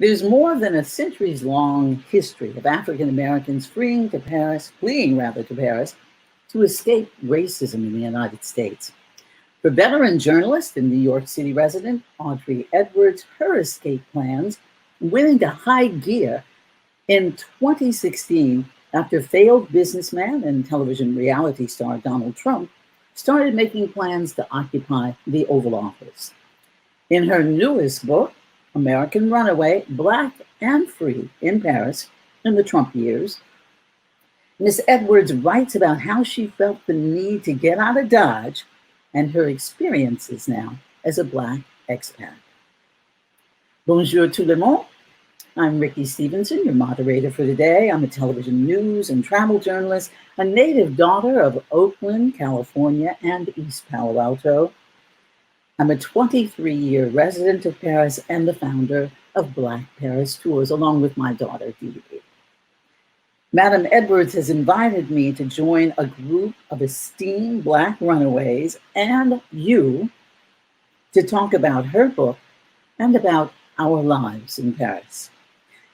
There's more than a centuries-long history of African Americans fleeing to Paris to escape racism in the United States. For veteran journalist and New York City resident Audrey Edwards, her escape plans went into high gear in 2016 after failed businessman and television reality star Donald Trump started making plans to occupy the Oval Office. In her newest book, American Runaway, Black and Free in Paris in the Trump years, Ms. Edwards writes about how she felt the need to get out of Dodge and her experiences now as a Black expat. Bonjour tout le monde. I'm Ricki Stevenson, your moderator for today. I'm a television news and travel journalist, a native daughter of Oakland, California, and East Palo Alto. I'm a 23-year resident of Paris and the founder of Black Paris Tours, along with my daughter, Dee. Madam Edwards has invited me to join a group of esteemed Black runaways and you to talk about her book and about our lives in Paris.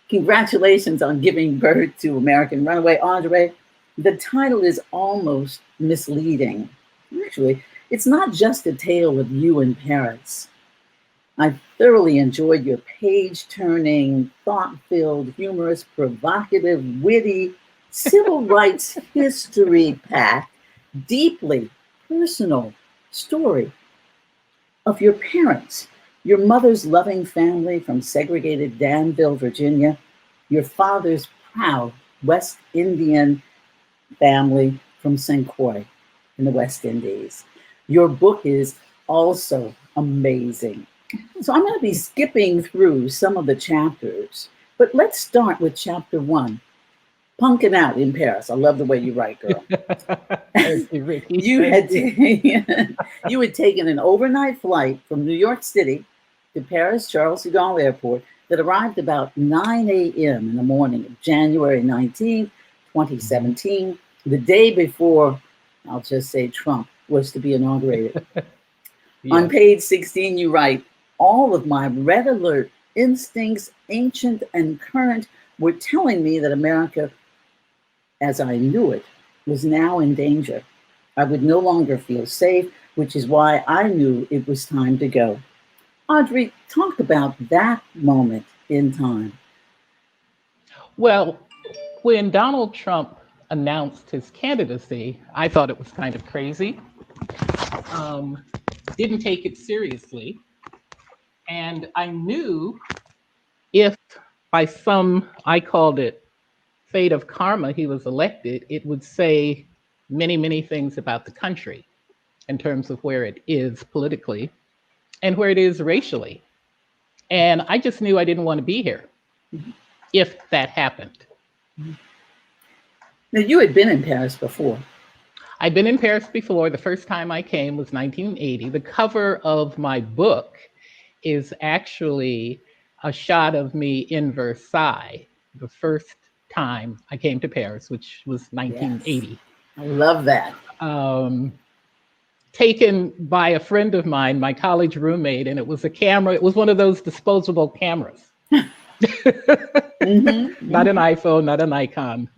Congratulations on giving birth to American Runaway, Audrey. The title is almost misleading. Actually, it's not just a tale of you in Paris. I thoroughly enjoyed your page-turning, thought-filled, humorous, provocative, witty, civil rights history-packed, deeply personal story of your parents, your mother's loving family from segregated Danville, Virginia, your father's proud West Indian family from St. Croix in the West Indies. Your book is also amazing. So I'm going to be skipping through some of the chapters, but let's start with chapter 1, Punking Out in Paris. I love the way you write, girl. You had taken an overnight flight from New York City to Paris Charles de Gaulle Airport that arrived about 9 a.m. in the morning of January 19, 2017, the day before, I'll just say, Trump was to be inaugurated. Yeah. On page 16, you write, all of my red alert instincts, ancient and current, were telling me that America, as I knew it, was now in danger. I would no longer feel safe, which is why I knew it was time to go. Audrey, talk about that moment in time. Well, when Donald Trump announced his candidacy, I thought it was kind of crazy. Didn't take it seriously. And I knew if by some, I called it fate of karma, he was elected, it would say many, many things about the country in terms of where it is politically and where it is racially. And I just knew I didn't want to be here if that happened. Now, you had been in Paris before. I'd been in Paris before. The first time I came was 1980. The cover of my book is actually a shot of me in Versailles, the first time I came to Paris, which was 1980. Yes. I love that. Taken by a friend of mine, my college roommate, and it was a camera. It was one of those disposable cameras. Not an iPhone, not an Nikon.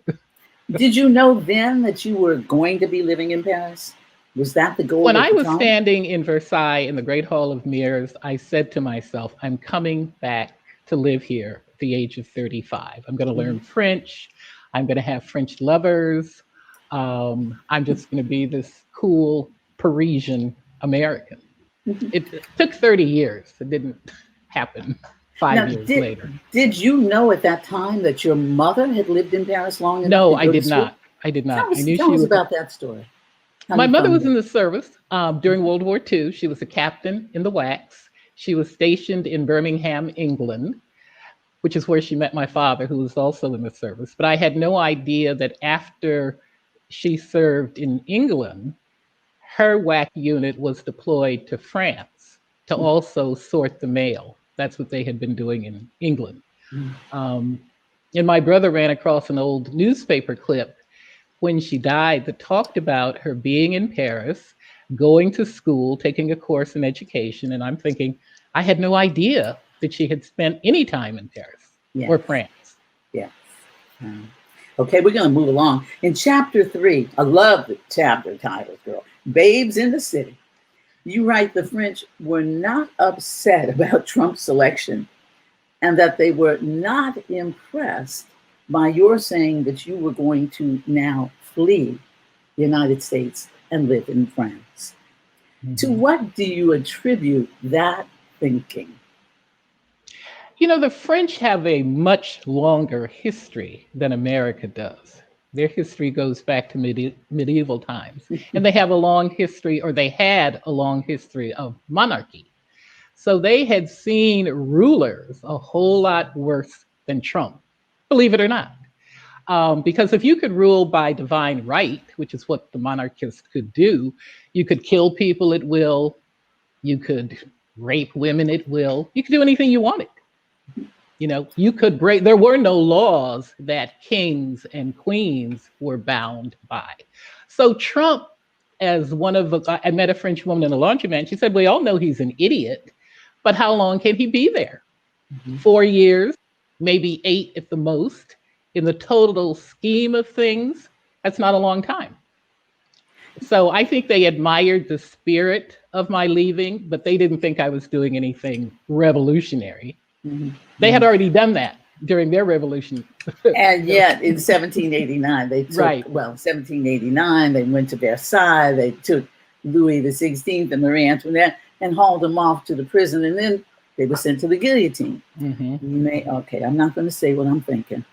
Did you know then that you were going to be living in Paris? Was that the goal? When I was standing in Versailles in the Great Hall of Mirrors, I said to myself, I'm coming back to live here at the age of 35. I'm going to learn French. I'm going to have French lovers. I'm just going to be this cool Parisian American. It took 30 years. It didn't happen 5 years later. Did you know at that time that your mother had lived in Paris long enough? No, I did not. I did not. Tell us about that story. My mother was in the service during World War II. She was a captain in the WACS. She was stationed in Birmingham, England, which is where she met my father, who was also in the service. But I had no idea that after she served in England, her WAC unit was deployed to France to also sort the mail. That's what they had been doing in England. And my brother ran across an old newspaper clip when she died that talked about her being in Paris, going to school, taking a course in education. And I'm thinking, I had no idea that she had spent any time in Paris or France. Yes. Okay, we're going to move along. In chapter 3, I love the chapter titles, girl. Babes in the City. You write the French were not upset about Trump's selection and that they were not impressed by your saying that you were going to now flee the United States and live in France. Mm-hmm. To what do you attribute that thinking? You know, the French have a much longer history than America does. Their history goes back to medieval times, and they have a long history, or they had a long history of monarchy. So they had seen rulers a whole lot worse than Trump, believe it or not. Because if you could rule by divine right, which is what the monarchist could do, you could kill people at will, you could rape women at will, you could do anything you wanted. You know, you could break, there were no laws that kings and queens were bound by. So Trump, as one of the, I met a French woman in a laundromat, and she said, we all know he's an idiot, but how long can he be there? 4 years, maybe 8 at the most. In the total scheme of things, that's not a long time. So I think they admired the spirit of my leaving, but they didn't think I was doing anything revolutionary. They had already done that during their revolution. And yet in 1789, they took, 1789, they went to Versailles, they took Louis XVI and Marie Antoinette and hauled them off to the prison, and then they were sent to the guillotine. Okay, I'm not going to say what I'm thinking.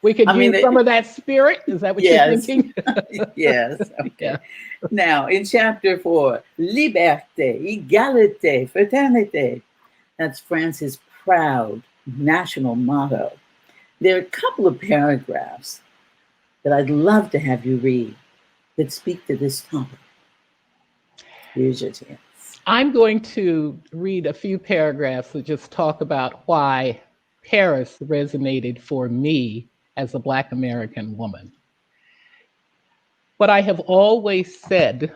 We could use some of that spirit. Is that what you're thinking? Yes. Okay. Yeah. Now, in chapter 4, Liberté, Égalité, Fraternité. That's France's proud national motto. There are a couple of paragraphs that I'd love to have you read that speak to this topic. Here's your chance. I'm going to read a few paragraphs that just talk about why Paris resonated for me as a Black American woman. What I have always said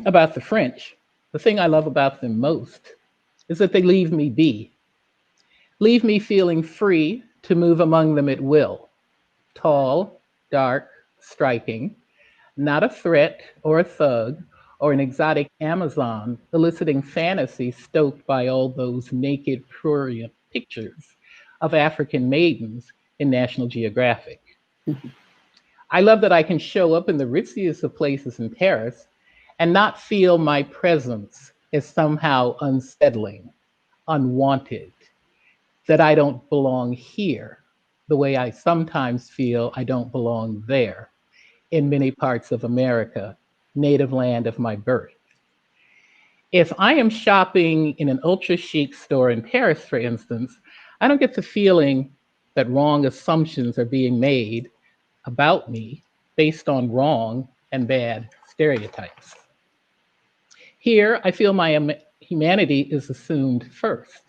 about the French, the thing I love about them most, is that they leave me be. Leave me feeling free to move among them at will. Tall, dark, striking, not a threat or a thug or an exotic Amazon eliciting fantasy stoked by all those naked prurient pictures of African maidens in National Geographic. I love that I can show up in the ritziest of places in Paris and not feel my presence as somehow unsettling, unwanted, that I don't belong here the way I sometimes feel I don't belong there in many parts of America, native land of my birth. If I am shopping in an ultra chic store in Paris, for instance, I don't get the feeling that wrong assumptions are being made about me based on wrong and bad stereotypes. Here, I feel my humanity is assumed first,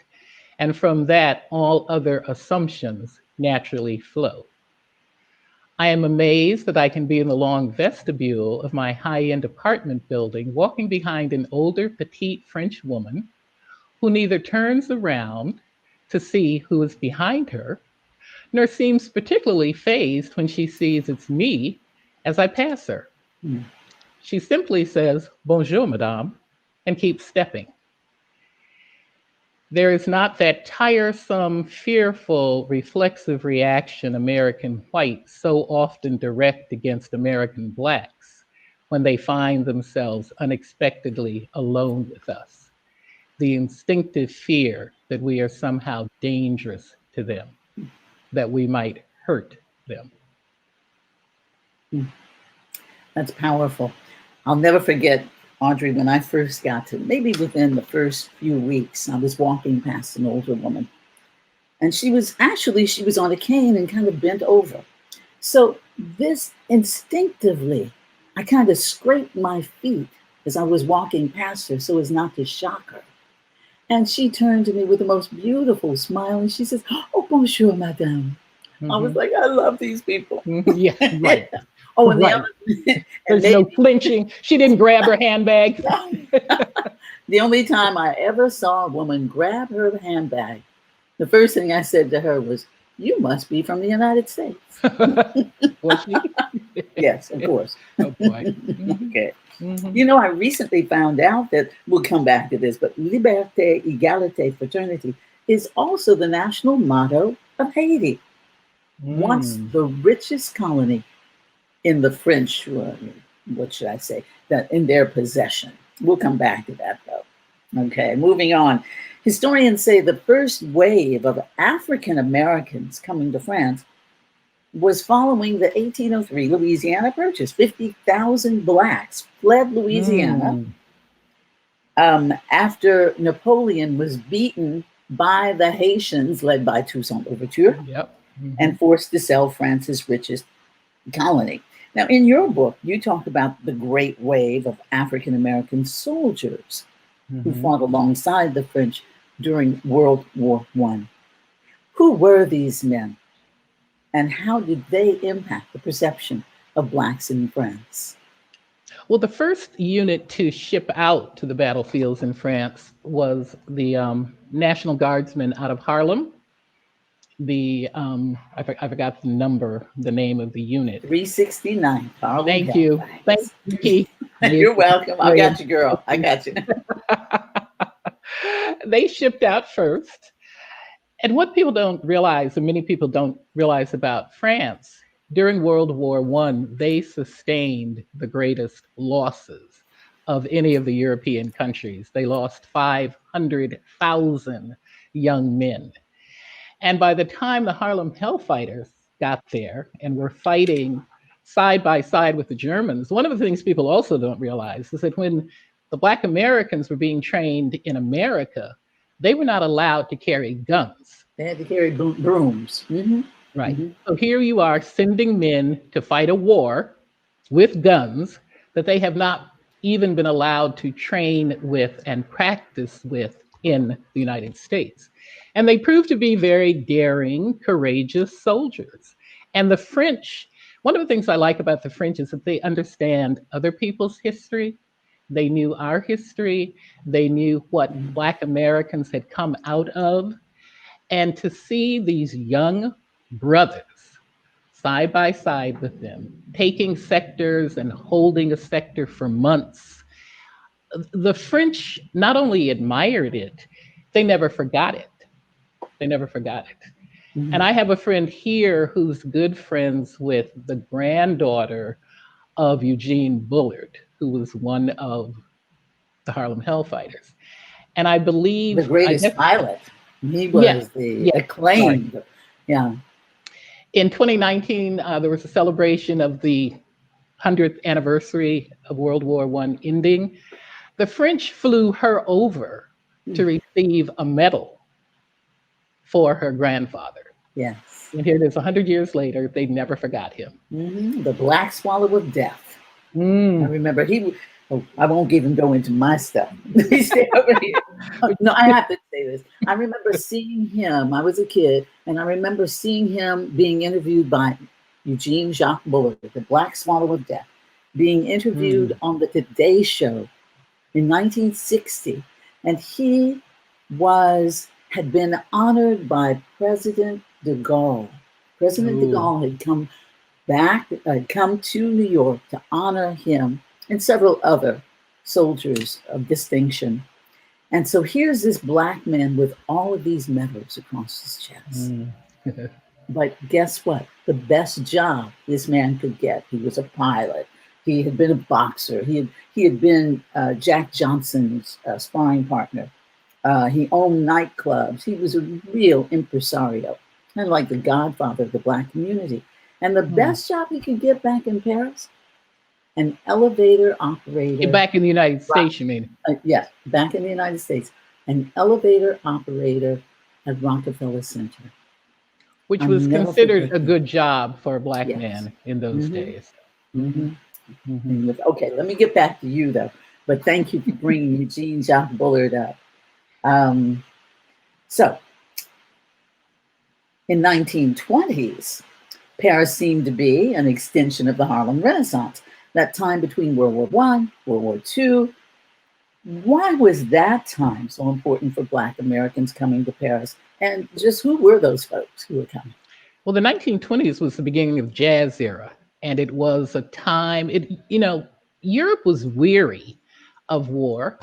and from that, all other assumptions naturally flow. I am amazed that I can be in the long vestibule of my high-end apartment building, walking behind an older, petite French woman who neither turns around to see who is behind her, nor seems particularly fazed when she sees it's me as I pass her. She simply says, "Bonjour, madame," and keeps stepping. There is not that tiresome, fearful, reflexive reaction American whites so often direct against American Blacks when they find themselves unexpectedly alone with us. The instinctive fear that we are somehow dangerous to them, that we might hurt them. That's powerful. I'll never forget, Audrey, when I first got to, maybe within the first few weeks, I was walking past an older woman. And she was on a cane and kind of bent over. So this instinctively, I kind of scraped my feet as I was walking past her so as not to shock her. And she turned to me with the most beautiful smile and she says, "Oh, bonjour, madame." I was like, I love these people. Yeah, right. And right. There's no flinching. She didn't grab her handbag. The only time I ever saw a woman grab her handbag, the first thing I said to her was, "You must be from the United States." Was she? Yes, of course. Oh boy. Mhm. Okay. Mhm. You know, I recently found out that, we'll come back to this, but liberté, égalité, fraternity is also the national motto of Haiti, once Mm. the richest colony in the French, what should I say, that in their possession. We'll come back to that though. Okay, moving on. Historians say the first wave of African Americans coming to France was following the 1803 Louisiana Purchase. 50,000 blacks fled Louisiana after Napoleon was beaten by the Haitians, led by Toussaint Louverture, Yep. Mhm. and forced to sell France's richest colony. Now, in your book, you talk about the great wave of African American soldiers who Mhm. fought alongside the French during World War I. Who were these men, and how did they impact the perception of blacks in France? Well, the first unit to ship out to the battlefields in France was the National Guardsmen out of Harlem. I forgot the name of the unit. 369 Harlem Thank you. Hellfighters. Thank you, Ricki. You're welcome. I got you, girl. I got you. They shipped out first. And what people don't realize, and many people don't realize about France, during World War I, they sustained the greatest losses of any of the European countries. They lost 500,000 young men. And by the time the Harlem Hellfighters got there and were fighting side by side with the Germans, one of the things people also don't realize is that when the Black Americans were being trained in America, they were not allowed to carry guns. They had to carry brooms. Mm-hmm. Right. Mm-hmm. So here you are sending men to fight a war with guns that they have not even been allowed to train with and practice with in the United States. And they proved to be very daring, courageous soldiers. And the French, one of the things I like about the French is that they understand other people's history. They knew our history. They knew what Black Americans had come out of. And to see these young brothers side by side with them, taking sectors and holding a sector for months, the French not only admired it, they never forgot it. They never forgot it. Mm-hmm. And I have a friend here who's good friends with the granddaughter of Eugene Bullard, who was one of the Harlem Hellfighters. And I believe the greatest pilot. He was the acclaimed. Right. Yeah. In 2019, there was a celebration of the 100th anniversary of World War I ending. The French flew her over to receive a medal for her grandfather. Yes. And here it is 100 years later, they never forgot him. Mm-hmm. The Black Swallow of Death. I remember I won't even go into my stuff. Stay over here. No, I have to say this. I remember seeing him. I was a kid, and I remember seeing him being interviewed by Eugene Jacques Bullard, the Black Swallow of Death, being interviewed on the Today Show in 1960. And he had been honored by President de Gaulle. President de Gaulle had come to New York to honor him and several other soldiers of distinction. And so here's this Black man with all of these medals across his chest. But guess what? The best job this man could get. He was a pilot. He had been a boxer. He had been Jack Johnson's sparring partner. He owned nightclubs. He was a real impresario, kind of like the godfather of the Black community. And the best job he could get back in Paris, an elevator operator. Back in the United States, you mean? Yes, back in the United States. An elevator operator at Rockefeller Center. Which was considered a good job for a Black man in those days. Okay, let me get back to you though. But thank you for bringing Eugene Jacques Bullard up. So, in 1920s, Paris seemed to be an extension of the Harlem Renaissance. That time between World War I, World War II, Why was that time so important for Black Americans coming to Paris? And just who were those folks who were coming? Well, the 1920s was the beginning of jazz era, and it was a time, Europe was weary of war.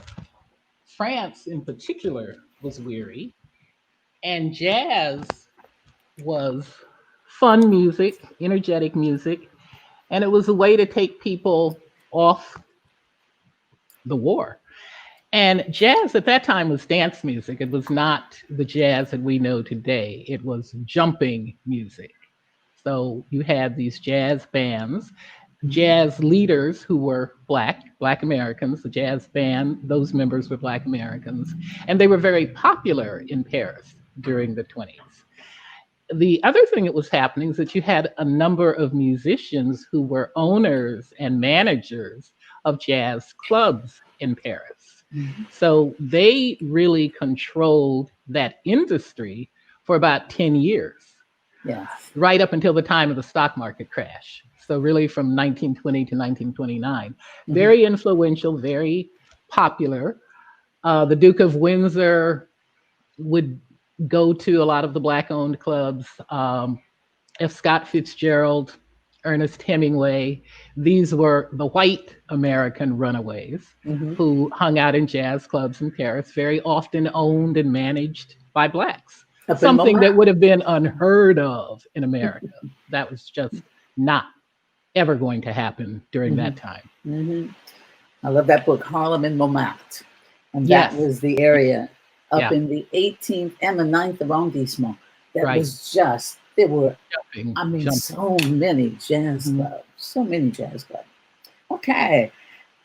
France in particular was weary, and jazz was fun music, energetic music, and it was a way to take people off the war. And jazz at that time was dance music. It was not the jazz that we know today. It was jumping music. So you had these jazz bands, jazz leaders who were Black Americans, the jazz band, those members were Black Americans, and they were very popular in Paris during the 20s. The other thing that was happening is that you had a number of musicians who were owners and managers of jazz clubs in Paris. Mm-hmm. So they really controlled that industry for about 10 years. Yeah. Right up until the time of the stock market crash. So really from 1920 to 1929. Mm-hmm. Very influential, very popular. The Duke of Windsor would go to a lot of the Black-owned clubs. F. Scott Fitzgerald, Ernest Hemingway. These were the white American runaways mm-hmm. who hung out in jazz clubs in Paris, very often owned and managed by Blacks. Something that would have been unheard of in America. That was just not ever going to happen during mm-hmm. that time. Mm-hmm. I love that book, Harlem and Montmartre. And that was the area up in the 18th and the 9th arrondissement. That was just, there were, jumping. So many jazz mm-hmm. clubs. So many jazz clubs. Okay.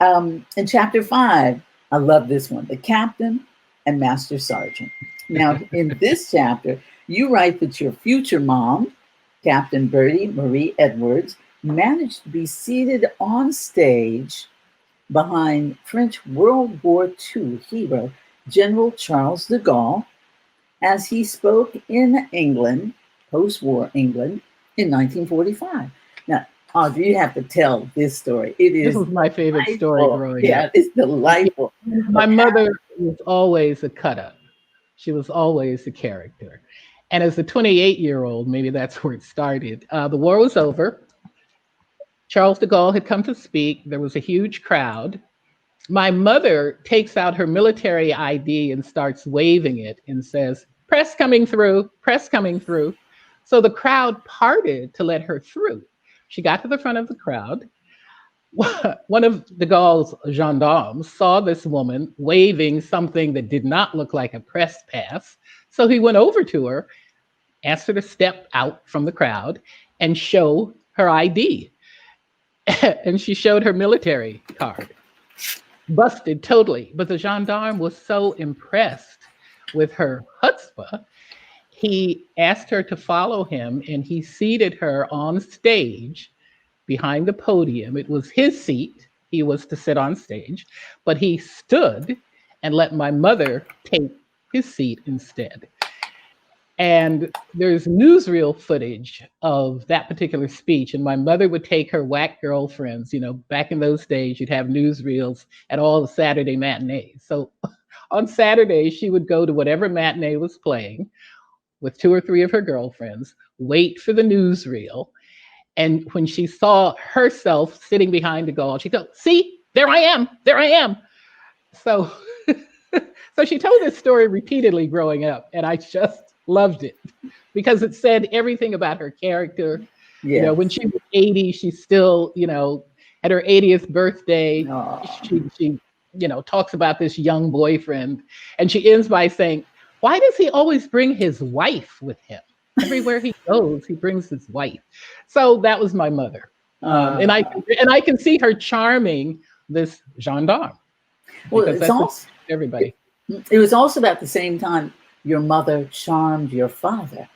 In chapter 5, I love this one, The Captain and Master Sergeant. Now, in this chapter, you write that your future mom, Captain Bertie Marie Edwards, managed to be seated on stage behind French World War II hero General Charles de Gaulle as he spoke in England, post-war England, in 1945. Now, Audrey, you have to tell this story. This was my favorite story growing up. Yeah, it's delightful. My mother was always a cut-up. She was always a character. And as a 28-year-old, maybe that's where it started. The war was over. Charles de Gaulle had come to speak. There was a huge crowd. My mother takes out her military ID and starts waving it and says, "Press coming through, press coming through." So the crowd parted to let her through. She got to the front of the crowd. One of de Gaulle's gendarmes saw this woman waving something that did not look like a press pass. So he went over to her, asked her to step out from the crowd and show her ID. And she showed her military card. Busted totally. But the gendarme was so impressed with her chutzpah, he asked her to follow him and he seated her on stage behind the podium. It was his seat. He was to sit on stage, but he stood and let my mother take his seat instead. And there's newsreel footage of that particular speech. And my mother would take her whack girlfriends, back in those days, you'd have newsreels at all the Saturday matinees. So on Saturday, she would go to whatever matinee was playing with 2 or 3 of her girlfriends, wait for the newsreel. And when she saw herself sitting behind de Gaulle, she'd go, "See, there I am, there I am." So, so she told this story repeatedly growing up, and I just loved it because it said everything about her character. Yes. When she was 80, she still, at her 80th birthday, she talks about this young boyfriend, and she ends by saying, "Why does he always bring his wife with him? Everywhere he goes, he brings his wife." So that was my mother. And I can see her charming this gendarme. Well, it's also everybody. It was also about the same time your mother charmed your father.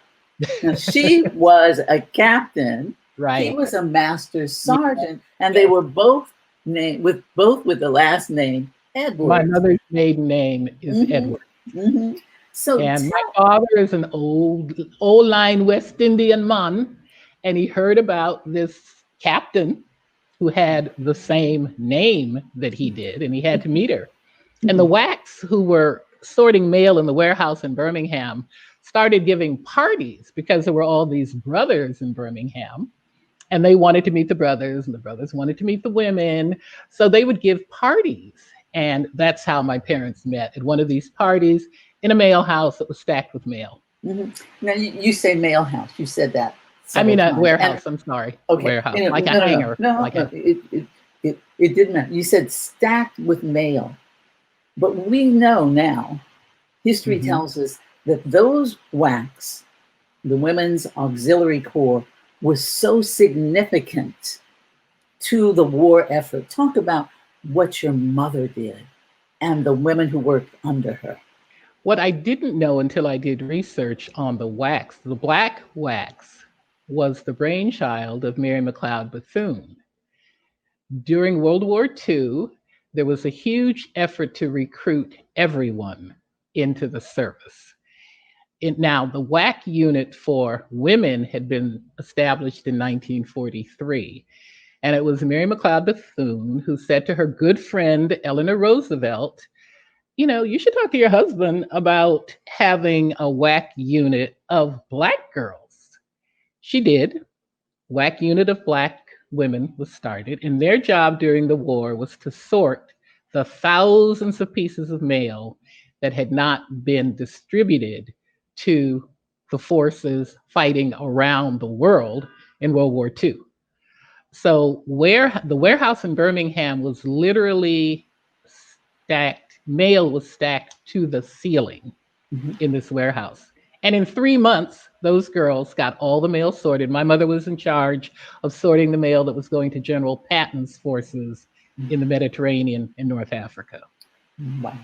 Now, she was a captain. Right. He was a master sergeant, and they were both named with the last name Edwards. My mother's maiden name is mm-hmm. Edwards. Mm-hmm. And my father is an old line West Indian man, and he heard about this captain who had the same name that he did, and he had to meet her. And the WACs who were sorting mail in the warehouse in Birmingham started giving parties because there were all these brothers in Birmingham. And they wanted to meet the brothers, and the brothers wanted to meet the women. So they would give parties. And that's how my parents met, at one of these parties in a mail house that was stacked with mail. Mm-hmm. Now, you say mail house. You said that. I mean, a times. warehouse. I'm sorry. Okay. Warehouse. Like a hanger. It didn't matter. You said stacked with mail. But we know now, history tells us that those WACs, the Women's Auxiliary Corps, was so significant to the war effort. Talk about what your mother did and the women who worked under her. What I didn't know until I did research on the WACs, the Black WACs was the brainchild of Mary McLeod Bethune. During World War II, there was a huge effort to recruit everyone into the service. Now, the WAC unit for women had been established in 1943. And it was Mary McLeod Bethune who said to her good friend, Eleanor Roosevelt, you should talk to your husband about having a WAC unit of Black girls. She did. WAC unit of Black women was started. And their job during the war was to sort the thousands of pieces of mail that had not been distributed to the forces fighting around the world in World War II. So the warehouse in Birmingham was literally stacked, mail was stacked to the ceiling in this warehouse. And in 3 months, those girls got all the mail sorted. My mother was in charge of sorting the mail that was going to General Patton's forces in the Mediterranean and North Africa. Wow.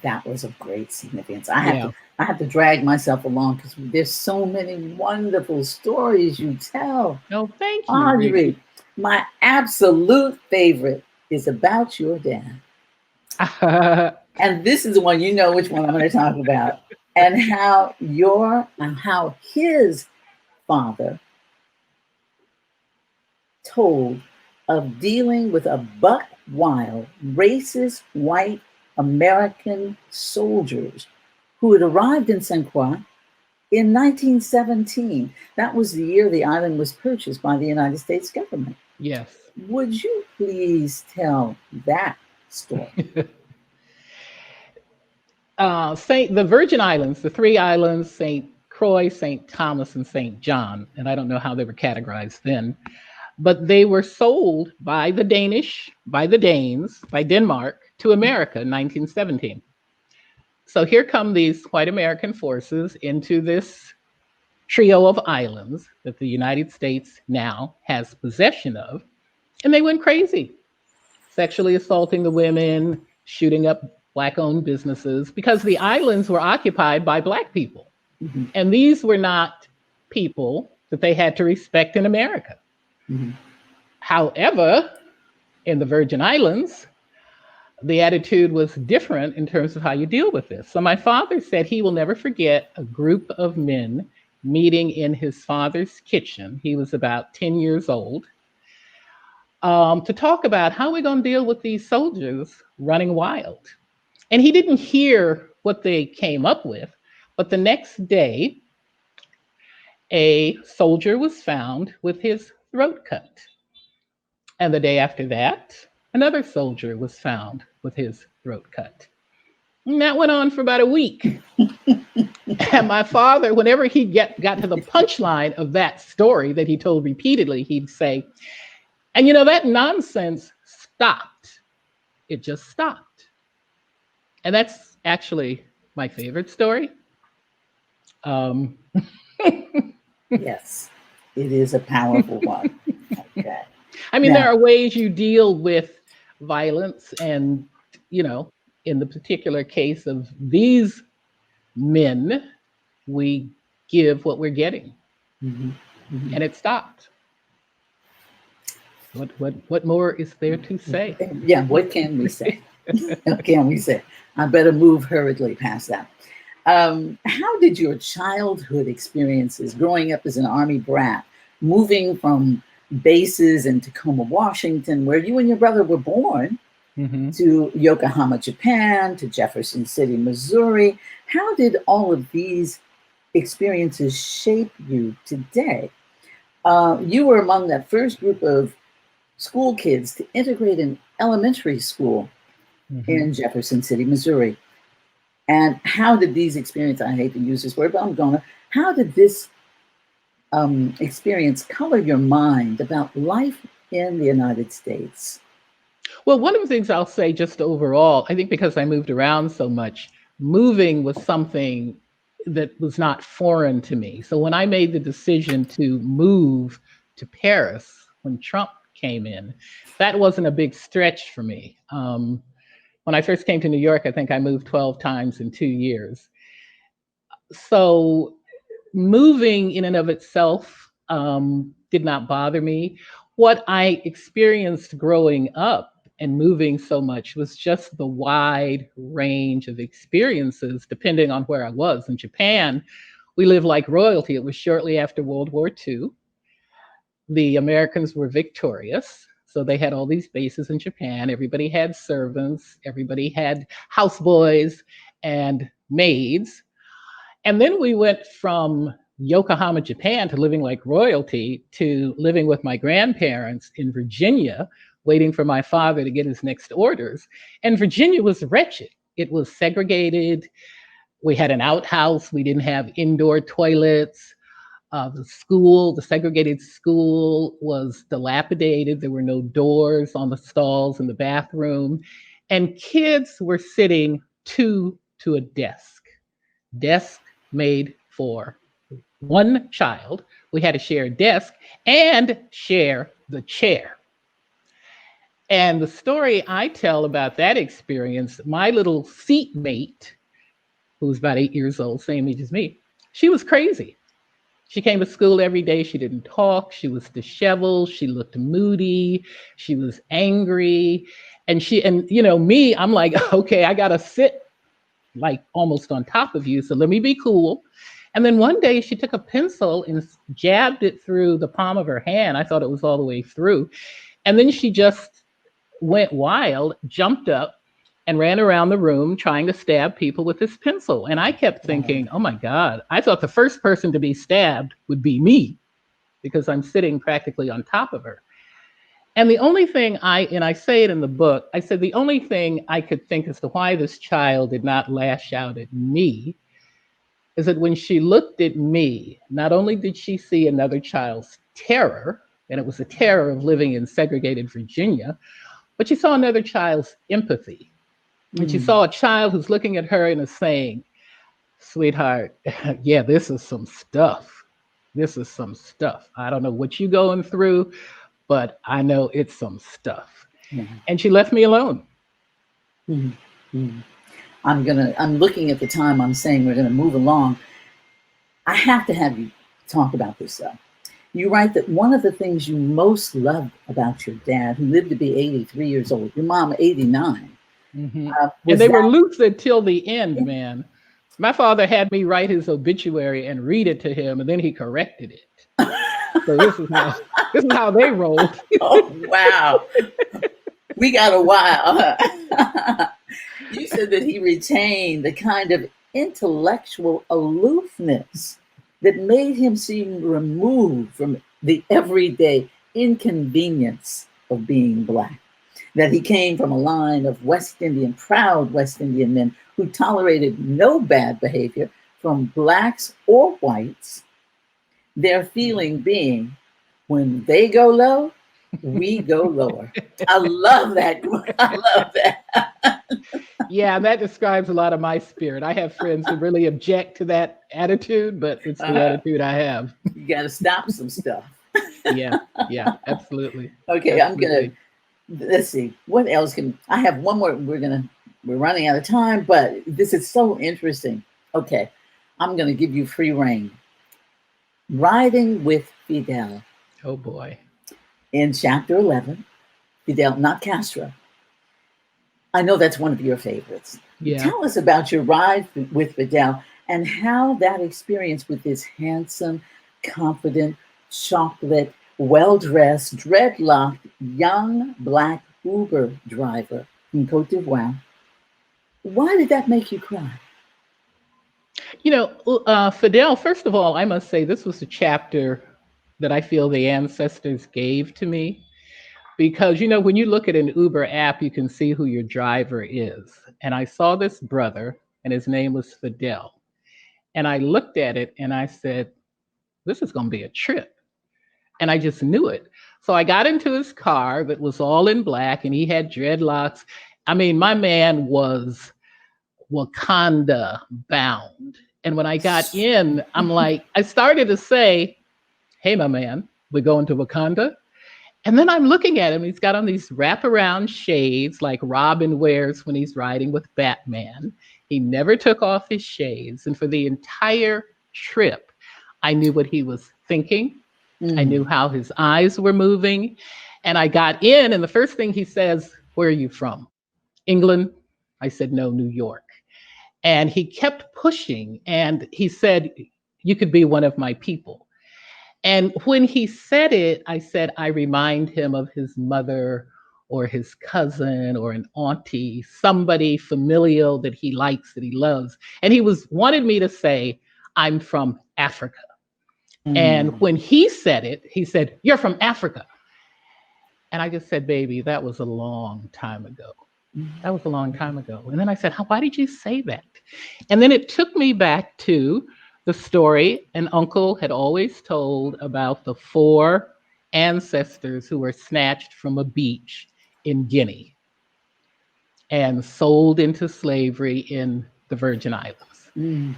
That was of great significance. I have to drag myself along because there's so many wonderful stories you tell. Oh, thank you, Audrey. My absolute favorite is about your dad. And this is the one, which one I'm going to talk about, and how his father told of dealing with a buck wild, racist, white American soldiers who had arrived in St. Croix in 1917. That was the year the island was purchased by the United States government. Yes. Would you please tell that story? The Virgin Islands, the 3 islands, St. Croix, St. Thomas, and St. John, and I don't know how they were categorized then, but they were sold by the Danes, by Denmark, to America in 1917. So here come these white American forces into this trio of islands that the United States now has possession of, and they went crazy, sexually assaulting the women, shooting up Black-owned businesses, because the islands were occupied by Black people. And these were not people that they had to respect in America. However, in the Virgin Islands, the attitude was different in terms of how you deal with this. So my father said he will never forget a group of men meeting in his father's kitchen. He was about 10 years old, to talk about how we're going to deal with these soldiers running wild. And he didn't hear what they came up with, but the next day, a soldier was found with his throat cut. And the day after that, another soldier was found with his throat cut. And that went on for about a week. And my father, whenever he got to the punchline of that story that he told repeatedly, he'd say, and that nonsense stopped. It just stopped. And that's actually my favorite story. Yes, it is a powerful one. Okay. I mean, there are ways you deal with violence, and, in the particular case of these men, we give what we're getting, and it stopped. What more is there to say? Yeah, what can we say? What can we say? I better move hurriedly past that. How did your childhood experiences growing up as an Army brat, moving from bases in Tacoma, Washington, where you and your brother were born, to Yokohama, Japan, to Jefferson City, Missouri. How did all of these experiences shape you today? You were among that first group of school kids to integrate an elementary school in Jefferson City, Missouri. And how did these experiences, I hate to use this word, but I'm gonna, how did this experience color your mind about life in the United States? Well, one of the things I'll say just overall, I think because I moved around so much, moving was something that was not foreign to me. So when I made the decision to move to Paris, when Trump came in, that wasn't a big stretch for me. When I first came to New York, I think I moved 12 times in 2 years. So moving in and of itself did not bother me. What I experienced growing up and moving so much was just the wide range of experiences depending on where I was. In Japan, we lived like royalty. It was shortly after World War II. The Americans were victorious. So they had all these bases in Japan. Everybody had servants. Everybody had houseboys and maids. And then we went from Yokohama, Japan, to living like royalty, to living with my grandparents in Virginia, waiting for my father to get his next orders. And Virginia was wretched. It was segregated. We had an outhouse. We didn't have indoor toilets. The segregated school was dilapidated. There were no doors on the stalls in the bathroom. And kids were sitting two to a desk made for one child. We had to share a desk and share the chair. And the story I tell about that experience, my little seatmate, who was about 8 years old, same age as me, she was crazy. She came to school every day. She didn't talk. She was disheveled. She looked moody. She was angry. And me, I'm like, okay, I got to sit like almost on top of you. So let me be cool. And then one day she took a pencil and jabbed it through the palm of her hand. I thought it was all the way through. And then she just went wild, jumped up, and ran around the room trying to stab people with this pencil. And I kept thinking, oh my God, I thought the first person to be stabbed would be me because I'm sitting practically on top of her. And the only thing I say it in the book, I said the only thing I could think as to why this child did not lash out at me is that when she looked at me, not only did she see another child's terror, and it was the terror of living in segregated Virginia, but she saw another child's empathy. And she saw a child who's looking at her and is saying, sweetheart, yeah, this is some stuff. This is some stuff. I don't know what you're going through, but I know it's some stuff. And she left me alone. I'm looking at the time. I'm saying we're going to move along. I have to have you talk about this though. You write that one of the things you most loved about your dad, who lived to be 83 years old, your mom 89. And they were lucid till the end, man. My father had me write his obituary and read it to him, and then he corrected it. So this is how they rolled. Oh, wow. We got a while. You said that he retained the kind of intellectual aloofness that made him seem removed from the everyday inconvenience of being Black. That he came from a line of proud West Indian men who tolerated no bad behavior from Blacks or whites. Their feeling being, when they go low, we go lower. I love that. I love that. Yeah, that describes a lot of my spirit. I have friends who really object to that attitude, but it's the attitude I have. You got to stop some stuff. Yeah, absolutely. Okay, absolutely. Let's see, what else I have one more. We're running out of time, but this is so interesting. Okay, I'm going to give you free reign. Riding with Fidel. Oh boy. In chapter 11, Fidel, not Castro. I know that's one of your favorites. Yeah. Tell us about your ride with Fidel and how that experience with this handsome, confident, chocolate, well-dressed, dreadlocked, young Black Uber driver in Cote d'Ivoire. Why did that make you cry? Fidel, first of all, I must say this was a chapter that I feel the ancestors gave to me because, when you look at an Uber app, you can see who your driver is. And I saw this brother, and his name was Fidel. And I looked at it and I said, this is going to be a trip. And I just knew it. So I got into his car that was all in black and he had dreadlocks. I mean, my man was Wakanda bound. And when I got in, I'm like, I started to say, hey, my man, we're going to Wakanda. And then I'm looking at him. He's got on these wraparound shades like Robin wears when he's riding with Batman. He never took off his shades. And for the entire trip, I knew what he was thinking. I knew how his eyes were moving. And I got in, and the first thing he says, where are you from? England? I said, no, New York. And he kept pushing, and he said, you could be one of my people. And when he said it, I said, I remind him of his mother or his cousin or an auntie, somebody familial that he likes, that he loves. And he wanted me to say, I'm from Africa. And when he said it, he said, you're from Africa. And I just said, baby, that was a long time ago. That was a long time ago. And then I said, why did you say that? And then it took me back to the story an uncle had always told about the 4 ancestors who were snatched from a beach in Guinea and sold into slavery in the Virgin Islands.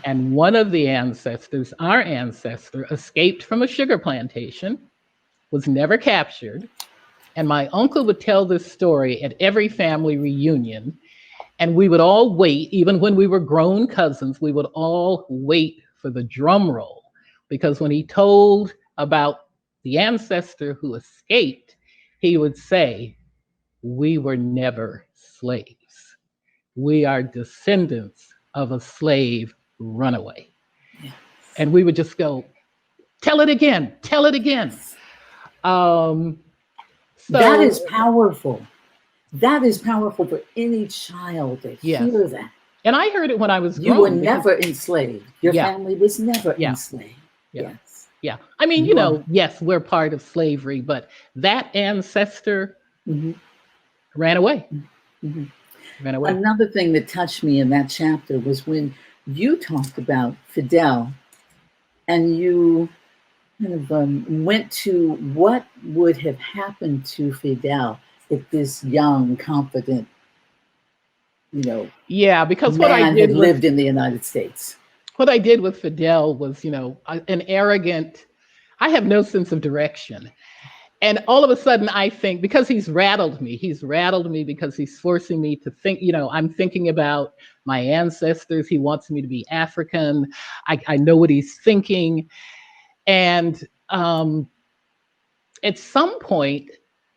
And one of the ancestors, our ancestor, escaped from a sugar plantation, was never captured. And my uncle would tell this story at every family reunion. And we would all wait, even when we were grown cousins, we would all wait for the drum roll. Because when he told about the ancestor who escaped, he would say, we were never slaves. We are descendants of a slave runaway. Yes. And we would just go, tell it again, tell it again. So that is powerful. That is powerful for any child to hear that. And I heard it when I was grown. You were never enslaved. Your family was never enslaved. Yes. Yeah. I mean, yes, we're part of slavery, but that ancestor ran away. Ran away. Another thing that touched me in that chapter was when you talked about Fidel and you kind of went to what would have happened to Fidel if this young, confident, because what I man did had lived in the United States. What I did with Fidel was, an arrogant, I have no sense of direction. And all of a sudden I think, because he's rattled me because he's forcing me to think, I'm thinking about my ancestors. He wants me to be African. I know what he's thinking. And at some point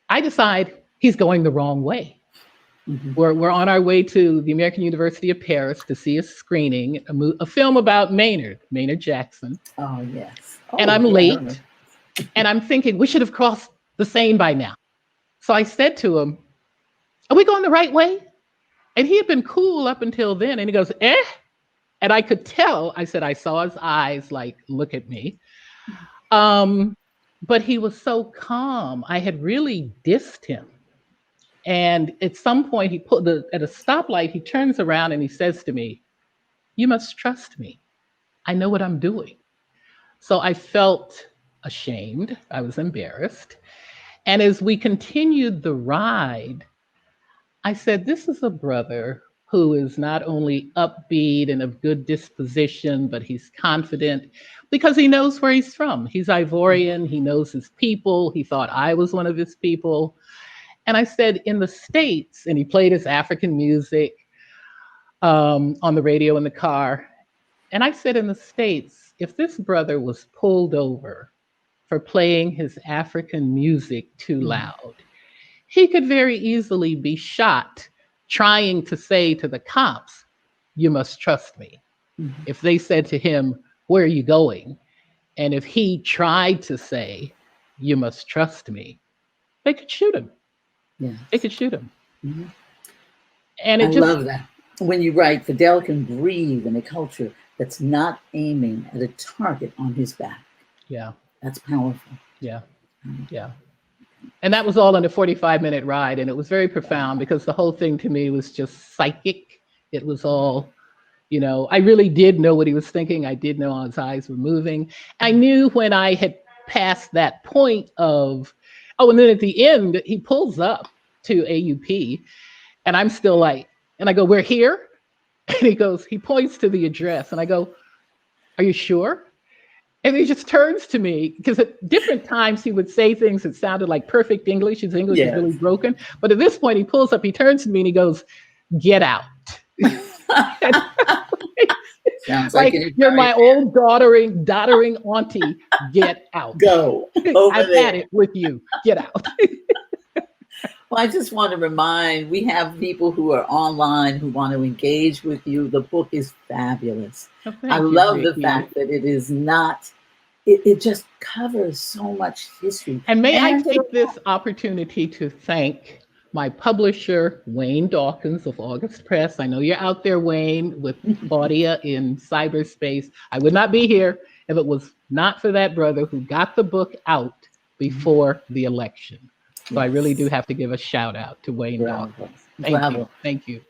I decide he's going the wrong way. We're on our way to the American University of Paris to see a screening, a film about Maynard Jackson. Oh, yes. And I'm late. And I'm thinking we should have crossed the Seine by now. So I said to him, are we going the right way? And he had been cool up until then. And he goes, eh? And I could tell, I said, I saw his eyes like, look at me. But he was so calm. I had really dissed him. And at some point at a stoplight, he turns around and he says to me, you must trust me. I know what I'm doing. So I felt ashamed. I was embarrassed. And as we continued the ride, I said, this is a brother who is not only upbeat and of good disposition, but he's confident because he knows where he's from. He's Ivorian. He knows his people. He thought I was one of his people. And I said, in the States, and he played his African music on the radio in the car. And I said, in the States, if this brother was pulled over for playing his African music too loud, he could very easily be shot trying to say to the cops, you must trust me. If they said to him, where are you going? And if he tried to say, you must trust me, they could shoot him. Yeah. They could shoot him. And I it just, love that. When you write, Fidel can breathe in a culture that's not aiming at a target on his back. yeah, That's powerful. yeah, yeah. And that was all in a 45-minute ride. And it was very profound because the whole thing to me was just psychic. It was all, you know, I really did know what he was thinking. I did know his eyes were moving. I knew when I had passed that point of, oh, and then at the end, he pulls up to AUP and I'm still like, and I go, we're here? And he goes, he points to the address and I go, are you sure? And he just turns to me because at different times he would say things that sounded like perfect English. His English is really broken. But at this point, he pulls up, he turns to me and he goes, get out. Sounds like you're my old doddering auntie. Get out. Go. I've had it with you. Get out. Well, I just want to remind, we have people who are online who want to engage with you. The book is fabulous. Oh, I love the fact that it is not, it just covers so much history. And may I take this opportunity to thank my publisher, Wayne Dawkins of August Press. I know you're out there, Wayne, with Claudia in cyberspace. I would not be here if it was not for that brother who got the book out before the election. So I really do have to give a shout out to Wayne Dawkins. Thank you.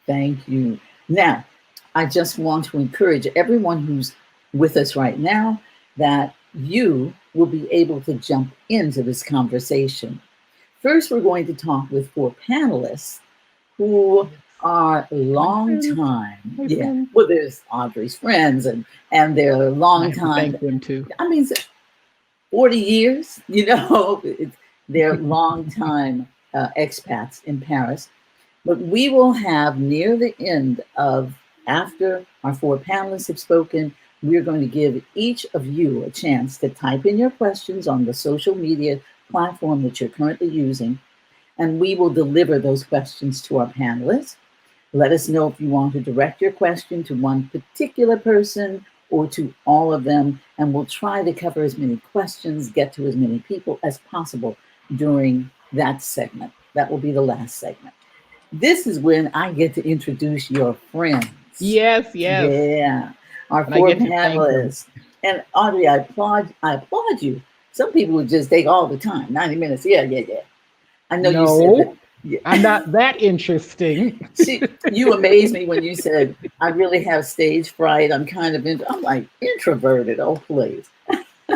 Thank you. Now, I just want to encourage everyone who's with us right now that you will be able to jump into this conversation. First, we're going to talk with 4 panelists who are long time. Yeah. Well, there's Audrey's friends and they're long time. Thank them too. I mean, 40 years, you know, they're long time expats in Paris. But we will have near the end of, after our 4 panelists have spoken, we're going to give each of you a chance to type in your questions on the social media platform that you're currently using, and we will deliver those questions to our panelists. Let us know if you want to direct your question to one particular person or to all of them, and we'll try to cover as many questions, get to as many people as possible during that segment. That will be the last segment. This is when I get to introduce your friends. Yes. Yeah, our 4 panelists. And Audrey, I applaud you. Some people would just take all the time, 90 minutes. Yeah. I know you said that. Yeah. I'm not that interesting. See, you amazed me when you said, I really have stage fright. I'm kind of, I'm like, introverted. Oh, please.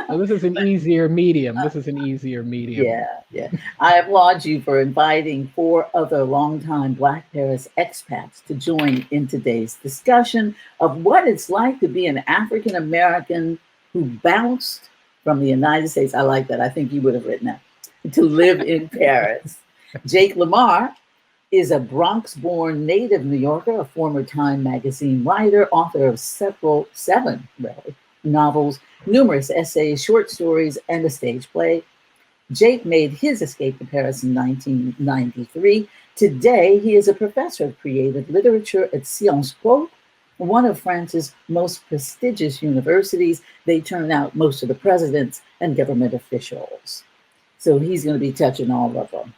Well, this is an easier medium. Yeah. I applaud you for inviting 4 other longtime Black Paris expats to join in today's discussion of what it's like to be an African-American who bounced from the United States. I like that. I think you would have written that. To live in Paris. Jake Lamar is a Bronx-born native New Yorker, a former Time magazine writer, author of 7 novels, numerous essays, short stories, and a stage play. Jake made his escape to Paris in 1993. Today, he is a professor of creative literature at Sciences Po, one of France's most prestigious universities. They turn out most of the presidents and government officials. So he's going to be touching all of them.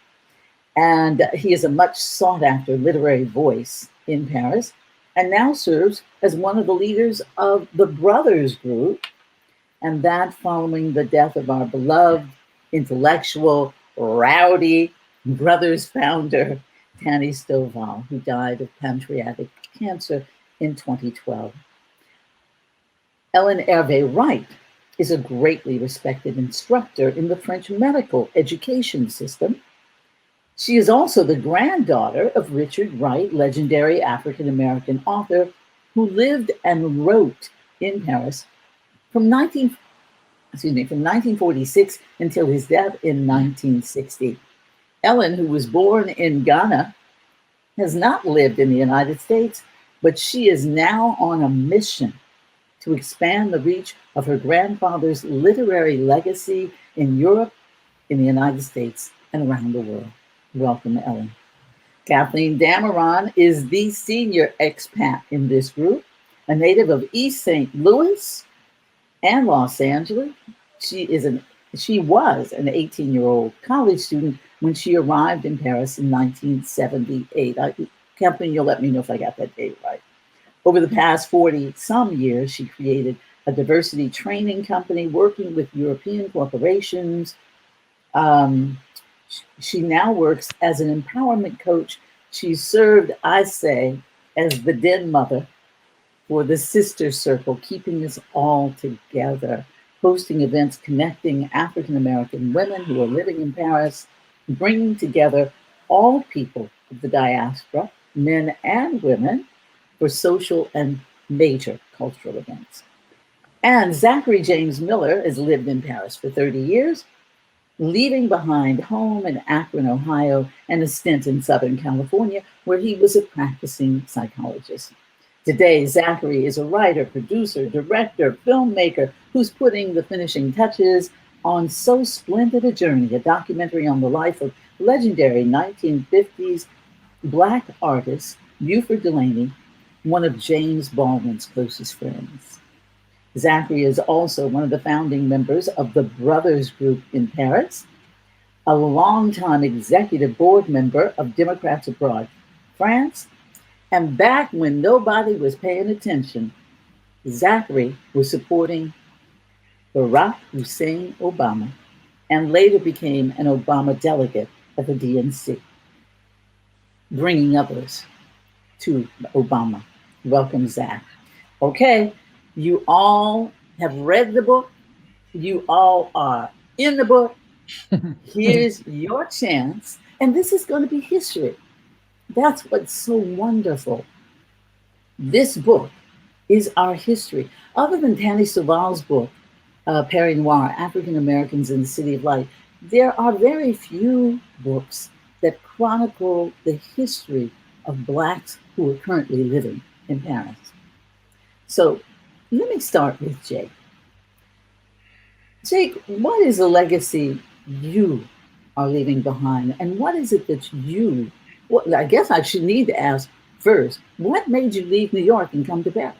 And he is a much sought after literary voice in Paris and now serves as one of the leaders of the Brothers Group, and that following the death of our beloved, intellectual, rowdy Brothers founder, Tanny Stovall, who died of pancreatic cancer in 2012. Ellen Hervé-Wright is a greatly respected instructor in the French medical education system. She is also the granddaughter of Richard Wright, legendary African-American author who lived and wrote in Paris from 1946 until his death in 1960. Ellen, who was born in Ghana, has not lived in the United States, but she is now on a mission to expand the reach of her grandfather's literary legacy in Europe, in the United States, and around the world. Welcome, Ellen. Kathleen Dameron is the senior expat in this group, a native of East St. Louis and Los Angeles. She was an 18-year-old college student when she arrived in Paris in 1978. Kathleen, you'll let me know if I got that date right. Over the past 40 some years, she created a diversity training company working with European corporations. She now works as an empowerment coach. She served, I say, as the den mother for the Sister Circle, keeping us all together, hosting events connecting African-American women who are living in Paris, bringing together all people of the diaspora, men and women, for social and major cultural events. And Zachary James Miller has lived in Paris for 30 years, leaving behind home in Akron, Ohio, and a stint in Southern California, where he was a practicing psychologist. Today, Zachary is a writer, producer, director, filmmaker who's putting the finishing touches on So Splendid a Journey, a documentary on the life of legendary 1950s Black artist Buford Delaney, one of James Baldwin's closest friends. Zachary is also one of the founding members of the Brothers Group in Paris, a longtime executive board member of Democrats Abroad France, and back when nobody was paying attention, Zachary was supporting Barack Hussein Obama and later became an Obama delegate at the DNC, bringing others to Obama. Welcome, Zach. Okay, you all have read the book. You all are in the book. Here's your chance. And this is going to be history. That's what's so wonderful. This book is our history. Other than Tanny Sewell's book, Perry Noir, African Americans in the City of Light, there are very few books that chronicle the history of Blacks who are currently living in Paris. So let me start with Jake. Jake, what is the legacy you are leaving behind? And what is it that you, well, I guess I should need to ask first, what made you leave New York and come to Paris?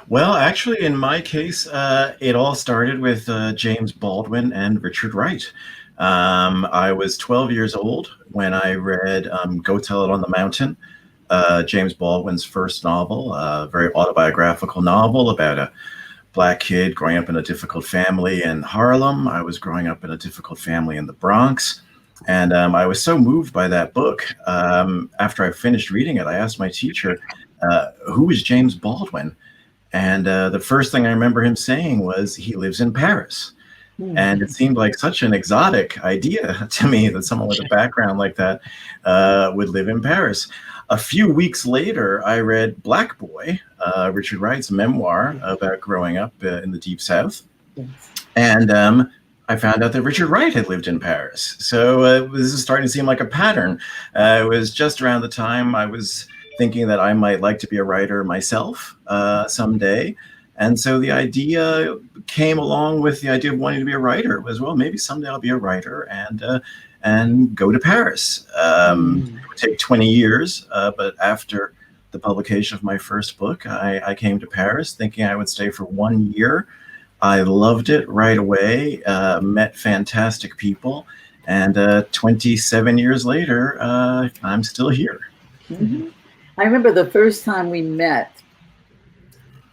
Well, actually, in my case, it all started with James Baldwin and Richard Wright. I was 12 years old when I read Go Tell It on the Mountain, James Baldwin's first novel, a very autobiographical novel about a Black kid growing up in a difficult family in Harlem. I was growing up in a difficult family in the Bronx. And I was so moved by that book. After I finished reading it, I asked my teacher, who is James Baldwin? And the first thing I remember him saying was, he lives in Paris. And it seemed like such an exotic idea to me that someone with a background like that would live in Paris. A few weeks later, I read Black Boy, Richard Wright's memoir about growing up in the Deep South. And I found out that Richard Wright had lived in Paris. So this is starting to seem like a pattern. It was just around the time I was thinking that I might like to be a writer myself someday. And so the idea came along with the idea of wanting to be a writer. It was, well, maybe someday I'll be a writer and go to Paris. It would take 20 years, but after the publication of my first book, I came to Paris thinking I would stay for 1 year. I loved it right away, met fantastic people, and 27 years later, I'm still here. Mm-hmm. I remember the first time we met,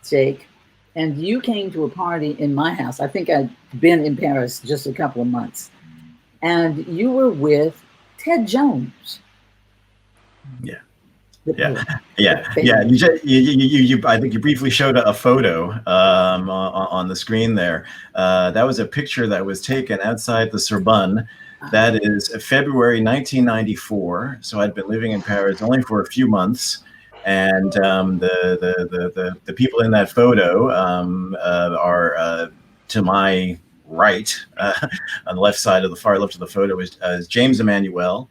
Jake, and you came to a party in my house. I think I'd been in Paris just a couple of months, and you were with Ted Jones. Yeah. I think you briefly showed a photo on the screen there. That was a picture that was taken outside the Sorbonne. That is February 1994. So I'd been living in Paris only for a few months, and the people in that photo are to my right, on the left side of the far left of the photo is James Emmanuel.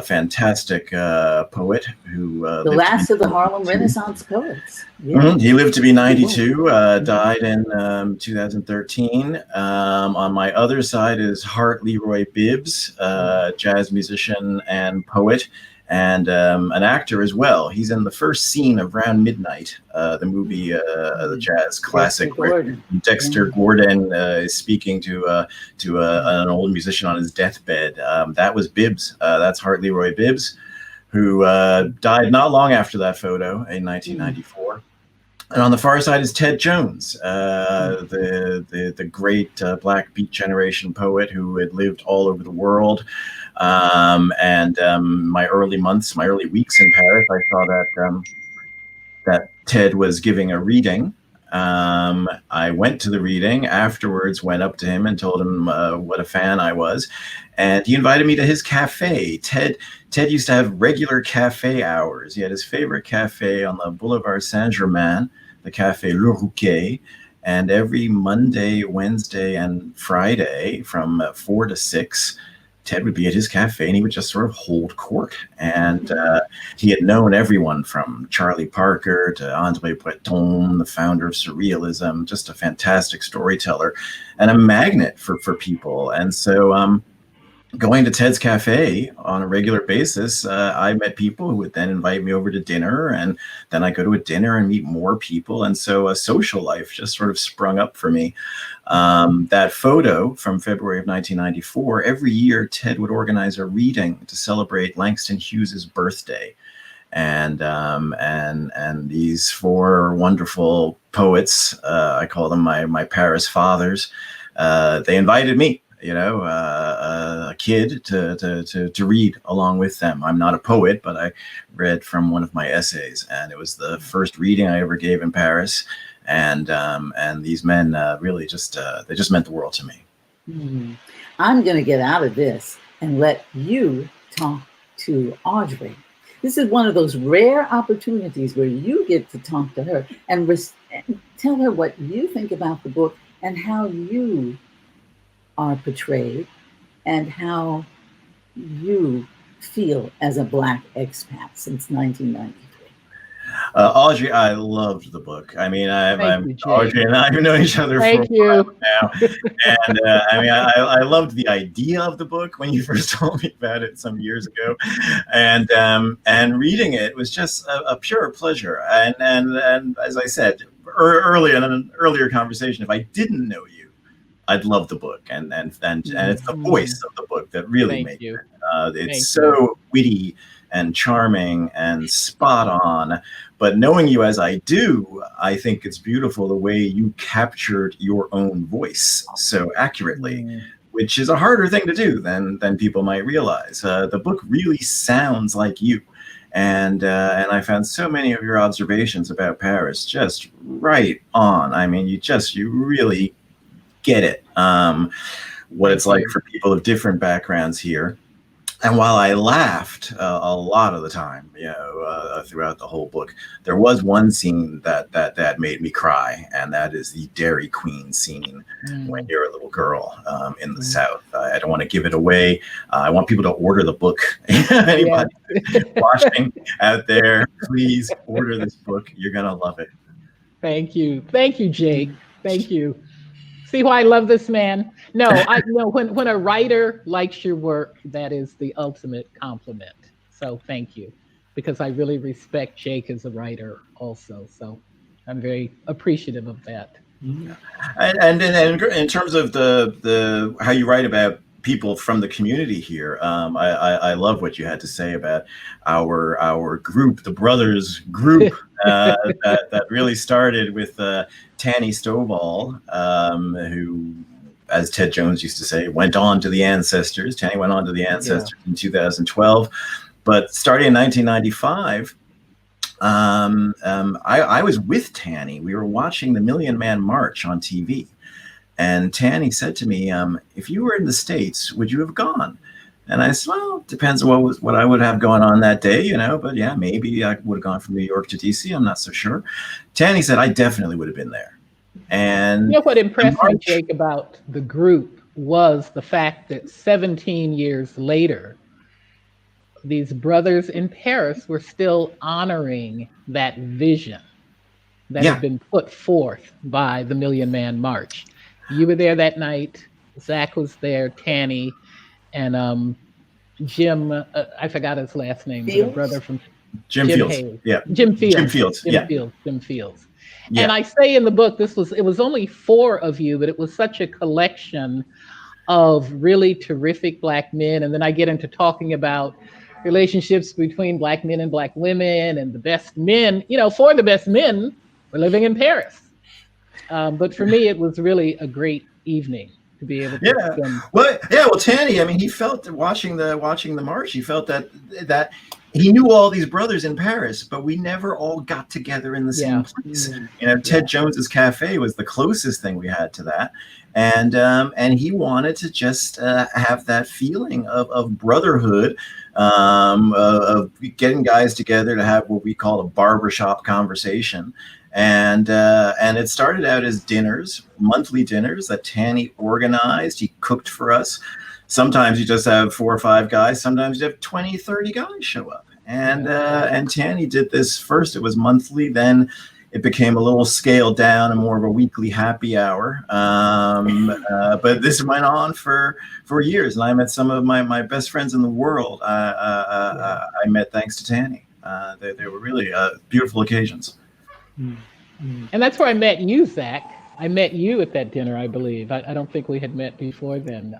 Fantastic poet who the last of the Harlem Renaissance poets. Yeah. Mm-hmm. He lived to be 92, died in 2013. On my other side is Hart Leroy Bibbs, jazz musician and poet, and an actor as well. He's in the first scene of Round Midnight, the movie, the jazz classic. Dexter Gordon is speaking to an old musician on his deathbed. That was Bibbs. That's Hart Leroy Bibbs. who died not long after that photo in 1994. And on the far side is Ted Jones, the great Black Beat Generation poet who had lived all over the world. My early weeks in Paris, I saw that Ted was giving a reading. I went to the reading afterwards, went up to him and told him what a fan I was. And he invited me to his cafe. Ted used to have regular cafe hours. He had his favorite cafe on the Boulevard Saint-Germain, the Café Le Rouquet. And every Monday, Wednesday, and Friday from 4 to 6, Ted would be at his cafe and he would just sort of hold court. And he had known everyone from Charlie Parker to André Breton, the founder of Surrealism, just a fantastic storyteller and a magnet for people. And so going to Ted's cafe on a regular basis, I met people who would then invite me over to dinner, and then I go to a dinner and meet more people. And so a social life just sort of sprung up for me. That photo from February of 1994, every year Ted would organize a reading to celebrate Langston Hughes's birthday. And these four wonderful poets, I call them my Paris fathers, they invited me, a kid to read along with them. I'm not a poet, but I read from one of my essays, and it was the first reading I ever gave in Paris. And these men really they just meant the world to me. I'm going to get out of this and let you talk to Audrey. This is one of those rare opportunities where you get to talk to her and tell her what you think about the book and how you are portrayed and how you feel as a Black expat since 1993. Audrey, I loved the book. I mean, Audrey and I have known each other for a while now. And I loved the idea of the book when you first told me about it some years ago. And reading it was just a pure pleasure. And as I said earlier in an earlier conversation, if I didn't know you, I'd love the book. And it's the voice of the book that really made it. It's so witty and charming and spot on. But knowing you as I do, I think it's beautiful the way you captured your own voice so accurately, which is a harder thing to do than people might realize. The book really sounds like you. And I found so many of your observations about Paris just right on. I mean, you really get it, what it's like for people of different backgrounds here. And while I laughed a lot of the time, throughout the whole book, there was one scene that made me cry, and that is the Dairy Queen scene when you're a little girl in the South. I don't want to give it away. I want people to order the book. Anybody watching out there, please order this book. You're gonna love it. Thank you, Jake. Thank you. See why I love this man? No, I know when a writer likes your work, that is the ultimate compliment. So thank you, because I really respect Jake as a writer also. So I'm very appreciative of that. And in terms of the how you write about people from the community here, I love what you had to say about our group, the brothers group, that really started with Tanny Stovall, who, as Ted Jones used to say, went on to the ancestors. Tanny went on to the ancestors in 2012. But starting in 1995, I was with Tanny. We were watching the Million Man March on TV. And Tanny said to me, if you were in the States, would you have gone? And I said, well, it depends on what I would have going on that day, but yeah, maybe I would have gone from New York to DC. I'm not so sure. Tanny said, I definitely would have been there. And what impressed me, Jake, about the group was the fact that 17 years later, these brothers in Paris were still honoring that vision that had been put forth by the Million Man March. You were there that night. Zach was there, Tanny, and Jim, I forgot his last name, the brother from Jim Fields. Hayes. Yeah. Jim Fields. Jim Fields. Yeah. And I say in the book, it was only 4 of you, but it was such a collection of really terrific Black men. And then I get into talking about relationships between Black men and Black women, and the best men, for the best men were living in Paris. But for me, it was really a great evening to be able to spend. Well, Tanny, I mean, he felt watching the march, he felt that he knew all these brothers in Paris, but we never all got together in the same place. Ted Jones's cafe was the closest thing we had to that. And he wanted to just have that feeling of brotherhood, of getting guys together to have what we call a barbershop conversation. And it started out as dinners, monthly dinners that Tanny organized. He cooked for us. Sometimes you just have 4 or 5 guys. Sometimes you have 20, 30 guys show up. And Tanny did this first. It was monthly. Then it became a little scaled down and more of a weekly happy hour. But this went on for years. And I met some of my best friends in the world. I met thanks to Tanny. They were really beautiful occasions. And that's where I met you, Zach. I met you at that dinner, I believe. I don't think we had met before then.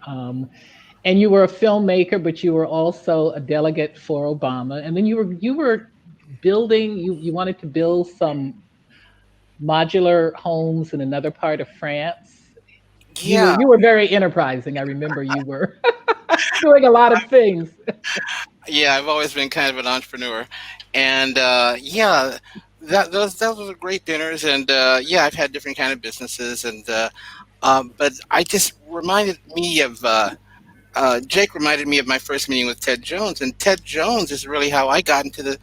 And you were a filmmaker, but you were also a delegate for Obama. And then you were building. You wanted to build some modular homes in another part of France. Yeah, you were very enterprising. I remember you were doing a lot of things. Yeah, I've always been kind of an entrepreneur, and those were great dinners. And I've had different kind of businesses, and but I just reminded me of. Jake reminded me of my first meeting with Ted Jones, and Ted Jones is really how I got into the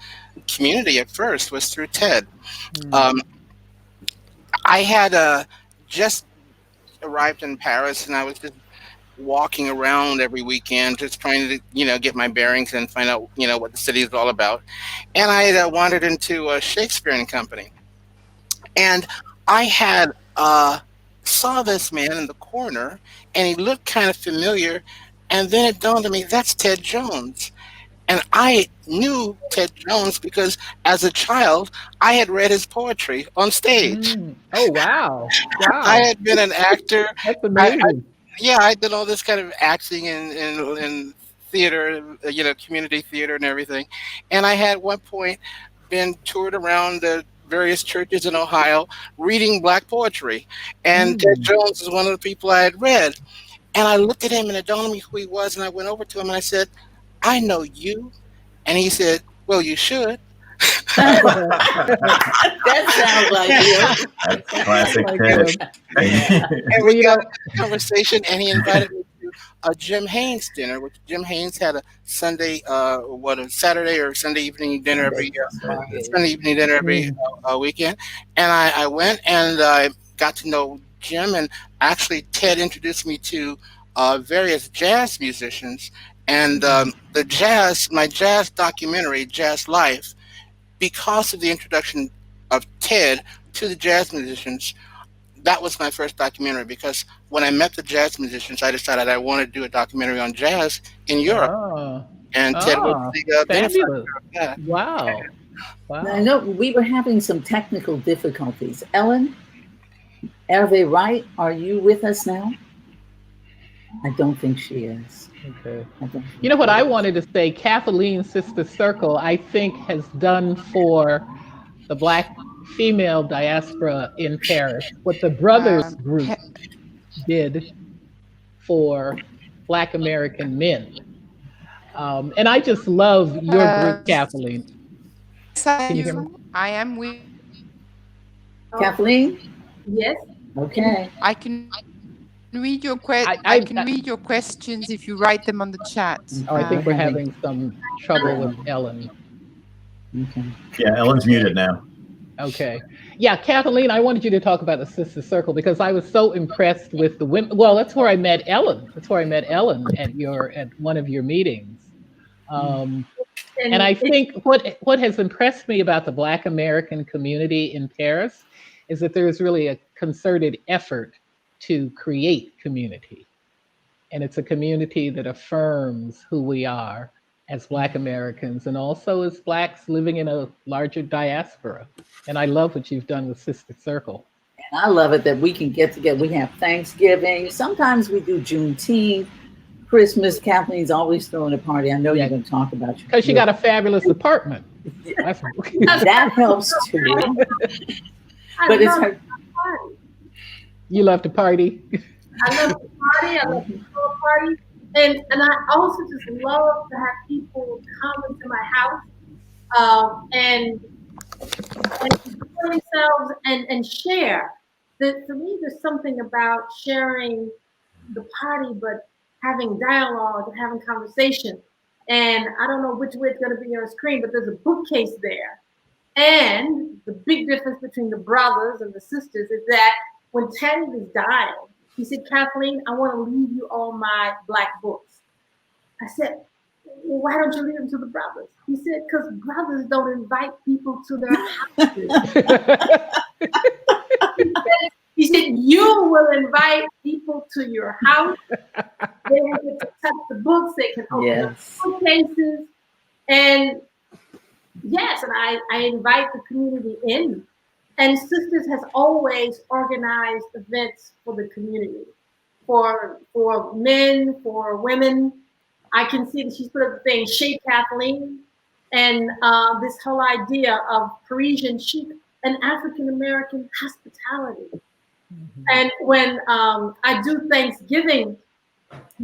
community at first, was through Ted. I had just arrived in Paris, and I was just walking around every weekend, just trying to, get my bearings and find out, what the city is all about. And I had wandered into a Shakespeare & Company, and I had saw this man in the corner, and he looked kind of familiar. And then it dawned on me, that's Ted Jones. And I knew Ted Jones because as a child, I had read his poetry on stage. Oh, wow. I had been an actor. That's amazing. I did all this kind of acting in theater, community theater and everything. And I had at one point been toured around the various churches in Ohio reading Black poetry. And Ted Jones was one of the people I had read. And I looked at him, and it dawned on me who he was, and I went over to him, and I said, I know you. And he said, well, you should. That sounds like you. That's classic Ted. And we got a conversation, and he invited me to a Jim Haynes dinner, which Jim Haynes had a Sunday, a Saturday or Sunday evening dinner every year. Sunday evening dinner every weekend. And I went, and I got to know Jim, and actually Ted introduced me to various jazz musicians, and my jazz documentary, Jazz Life, because of the introduction of Ted to the jazz musicians, that was my first documentary, because when I met the jazz musicians, I decided I wanted to do a documentary on jazz in Europe. And Ted was the benefactor of that. Wow. I know we were having some technical difficulties. Ellen? Hervé-Wright, are you with us now? I don't think she is. Okay. You know what I wanted to say? Kathleen Sister Circle, I think, has done for the Black female diaspora in Paris what the Brothers group did for Black American men. And I just love your group, Kathleen. Can you hear me? I am with Kathleen? Yes. Okay. I can read your read your questions if you write them on the chat. I think we're having some trouble with Ellen. Okay. Yeah, Ellen's muted now. Okay. Yeah, Kathleen, I wanted you to talk about the Sister Circle because I was so impressed with the women. Well, that's where I met Ellen. That's where I met Ellen at one of your meetings. And I think what has impressed me about the Black American community in Paris is that there's really a concerted effort to create community. And it's a community that affirms who we are as Black Americans and also as Blacks living in a larger diaspora. And I love what you've done with Sister Circle. And I love it that we can get together. We have Thanksgiving. Sometimes we do Juneteenth. Christmas, Kathleen's always throwing a party. I know you're going to talk about your. Because she got a fabulous apartment. That helps too. But it's her. You love to party. I love to party. I love to throw a party. And I also just love to have people come into my house and enjoy themselves and share. For me, there's something about sharing the party, but having dialogue and having conversation. And I don't know which way it's going to be on screen, but there's a bookcase there. And the big difference between the brothers and the sisters is that when Teddy was dying, he said, Kathleen, I want to leave you all my Black books. I said, well, why don't you leave them to the brothers? He said, because brothers don't invite people to their houses. He said, you will invite people to your house. They will get to touch the books. They can open up bookcases. And yes, and I invite the community in. And Sisters has always organized events for the community, for men, for women. I can see that she's put up the thing, Chez Kathleen, and this whole idea of Parisian chic and African-American hospitality. Mm-hmm. And when I do Thanksgiving,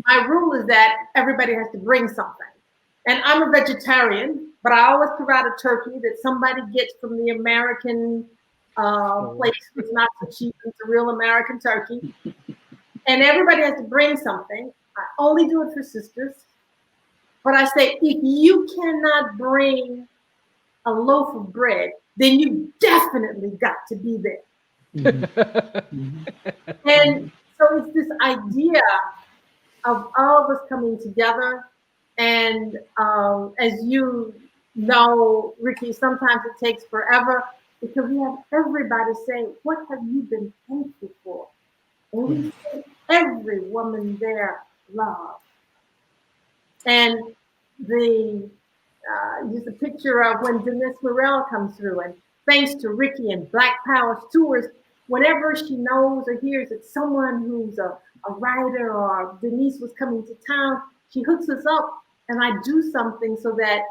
my rule is that everybody has to bring something. And I'm a vegetarian, but I always provide a turkey that somebody gets from the American place. It's not so cheap, it's a real American turkey. And everybody has to bring something. I only do it for Sisters. But I say, if you cannot bring a loaf of bread, then you definitely got to be there. Mm-hmm. And so it's this idea of all of us coming together. And as you know, Ricki, sometimes it takes forever because we have everybody say, what have you been thankful for? And we say, every woman there loved. And just a picture of when Denise Morel comes through, and thanks to Ricki and Black Power's tours, whenever she knows or hears that someone who's a writer or Denise was coming to town, she hooks us up, and I do something so that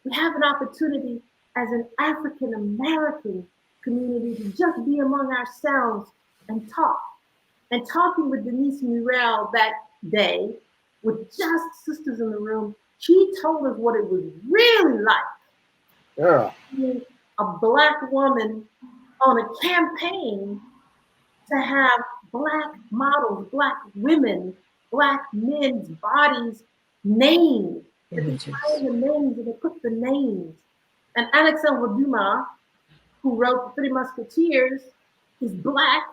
we have an opportunity as an African-American community to just be among ourselves and talk. And talking with Denise Morel that day, with just Sisters in the room, she told us what it was really like being a Black woman on a campaign to have Black models, Black women, Black men's bodies named. They find the names and they put the names. And Alexandre Dumas, who wrote The Three Musketeers, is Black.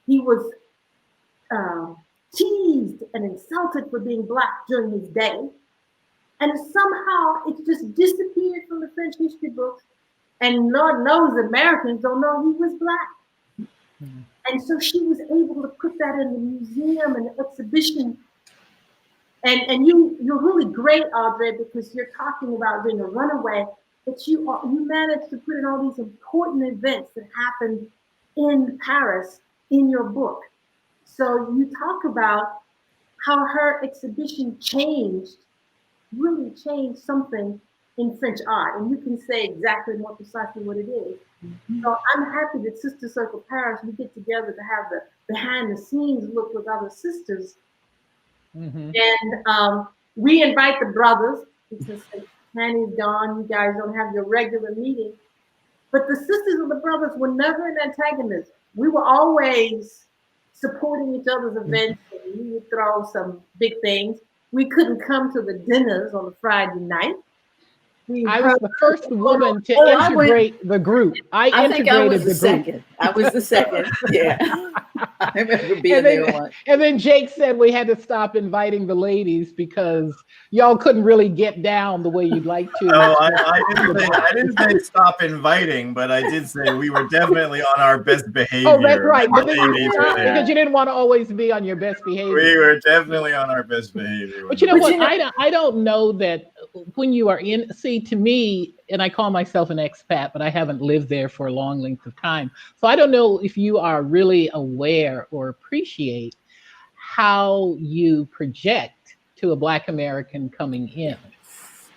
He was teased and insulted for being Black during his day. And somehow it just disappeared from the French history books. And Lord knows Americans don't know he was Black. Mm-hmm. And so she was able to put that in the museum and the exhibition. And you're really great, Audrey, because you're talking about being a runaway, but you managed to put in all these important events that happened in Paris in your book. So you talk about how her exhibition really changed something in French art. And you can say exactly more precisely what it is. Mm-hmm. So I'm happy that Sister Circle Paris, we get together to have the behind the scenes look with other sisters. Mm-hmm. And we invite the brothers because Hanny's gone, you guys don't have your regular meeting. But the sisters and the brothers were never in antagonism. We were always supporting each other's events, and we would throw some big things. We couldn't come to the dinners on a Friday night. I was the first woman to integrate the group. I think I was the second. I was the second. Yeah. I remember being there once. And then Jake said we had to stop inviting the ladies because y'all couldn't really get down the way you'd like to. No, I didn't say stop inviting, but I did say we were definitely on our best behavior. Oh, that's right. Because you didn't want to always be on your best behavior. We were definitely on our best behavior. But you know what? I don't know that when you are in, see, to me, and I call myself an expat, but I haven't lived there for a long length of time. So I don't know if you are really aware or appreciate how you project to a Black American coming in.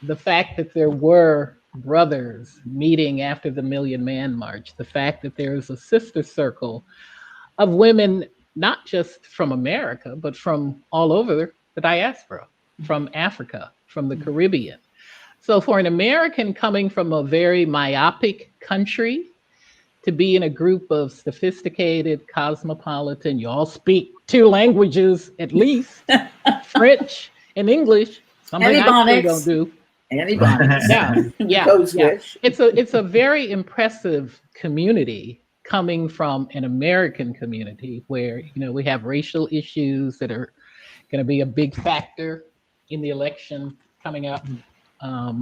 The fact that there were brothers meeting after the Million Man March, the fact that there is a sister circle of women, not just from America, but from all over the diaspora, from Africa, from the Caribbean. So for an American coming from a very myopic country to be in a group of sophisticated, cosmopolitan, you all speak 2 languages at least, French and English, something I still don't do. Yeah. It's a very impressive community coming from an American community where, we have racial issues that are going to be a big factor in the election coming up. I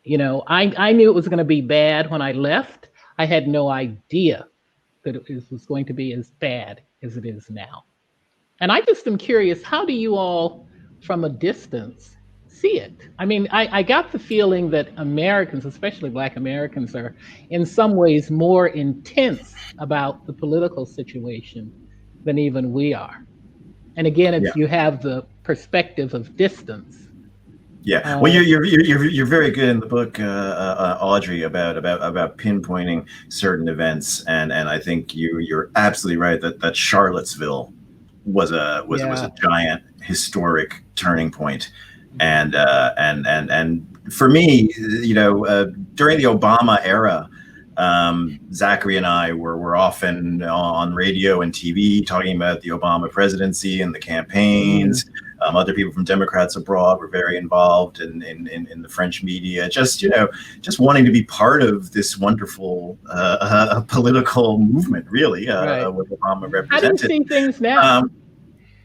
knew it was going to be bad when I left. I had no idea that it was going to be as bad as it is now. And I just am curious, how do you all, from a distance, see it? I mean, I got the feeling that Americans, especially Black Americans, are in some ways more intense about the political situation than even we are. And again, you have the perspective of distance. Yeah, well, you're very good in the book, Audrey, about pinpointing certain events, and I think you're absolutely right that Charlottesville was a giant historic turning point, and for me, during the Obama era, Zachary and I were often on radio and TV talking about the Obama presidency and the campaigns. Other people from Democrats abroad were very involved in the French media, just wanting to be part of this wonderful political movement, really, what Obama represented. How do you see things now?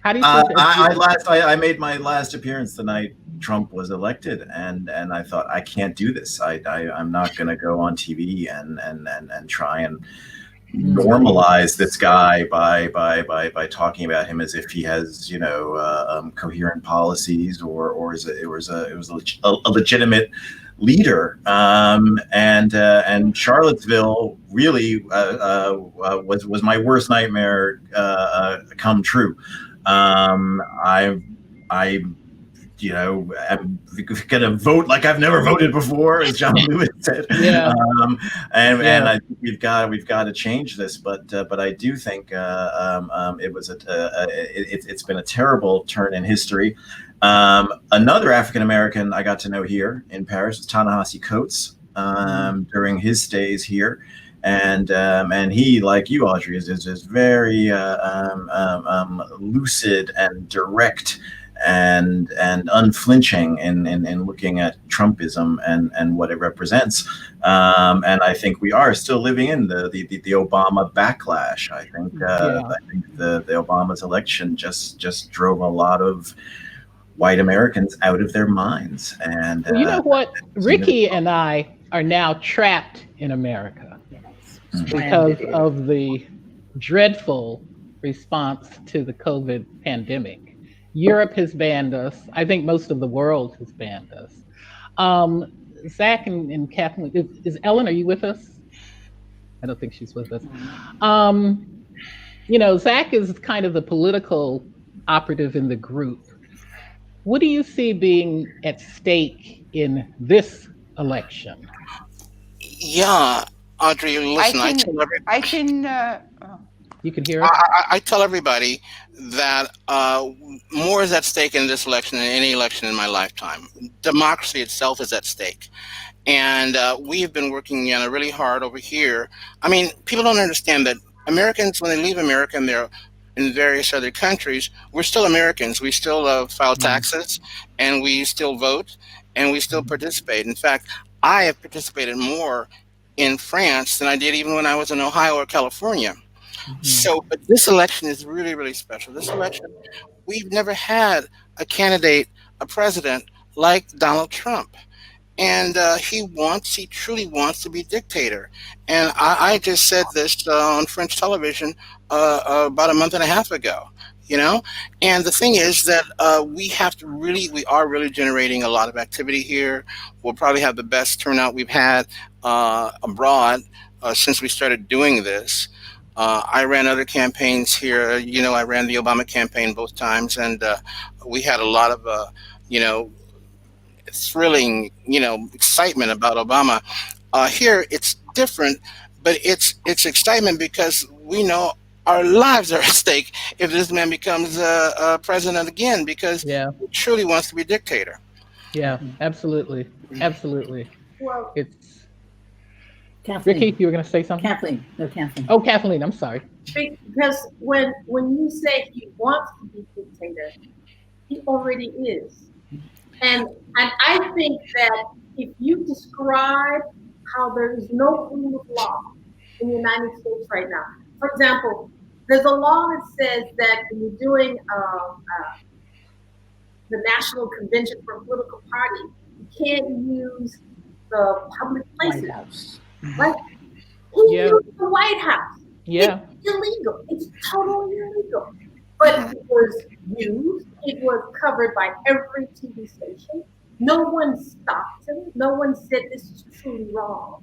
How do you see I made my last appearance the night Trump was elected, and I thought, I can't do this. I'm not going to go on TV and try and normalize this guy by talking about him as if he has coherent policies or it was a legitimate leader, and Charlottesville really was my worst nightmare come true. I'm gonna vote like I've never voted before, as John Lewis said. And I think we've got to change this. But I do think it's been a terrible turn in history. Another African American I got to know here in Paris was Ta-Nehisi Coates during his stays here. And he, like you, Audrey, is just very lucid and direct and unflinching in looking at Trumpism and what it represents. And I think we are still living in the Obama backlash. I think the Obama's election just drove a lot of white Americans out of their minds. And you know what? Ricki and I are now trapped in America because of the dreadful response to the COVID pandemic. Europe has banned us. I think most of the world has banned us. Zach and Kathleen, is Ellen, are you with us? I don't think she's with us. Zach is kind of the political operative in the group. What do you see being at stake in this election? Yeah, Audrey, listen, You can hear us? I tell everybody that more is at stake in this election than any election in my lifetime. Democracy itself is at stake. And we have been working really hard over here. I mean, people don't understand that Americans, when they leave America and they're in various other countries, we're still Americans. We still file taxes, and we still vote, and we still participate. In fact, I have participated more in France than I did even when I was in Ohio or California. So, but this election is really, really special. This election, we've never had a candidate, a president like Donald Trump. And he truly wants to be dictator. And I just said this on French television about a month and a half ago, And the thing is that we are really generating a lot of activity here. We'll probably have the best turnout we've had abroad since we started doing this. I ran other campaigns here. You know, I ran the Obama campaign both times, and we had a lot of, you know, thrilling, you know, excitement about Obama. Here, it's different, but it's excitement because we know our lives are at stake if this man becomes president again, because he truly wants to be dictator. Yeah, absolutely, absolutely. Well, it's Kathleen. Ricki, you were going to say something? Kathleen. No, Kathleen. Oh, Kathleen, I'm sorry. Because when you say he wants to be dictator, he already is. And I think that if you describe how there is no rule of law in the United States right now, for example, there's a law that says that when you're doing the National Convention for a political party, you can't use the public places. White House. Right? He used the White House. Yeah. It's illegal. It's totally illegal. But it was used. It was covered by every TV station. No one stopped him. No one said this is truly wrong.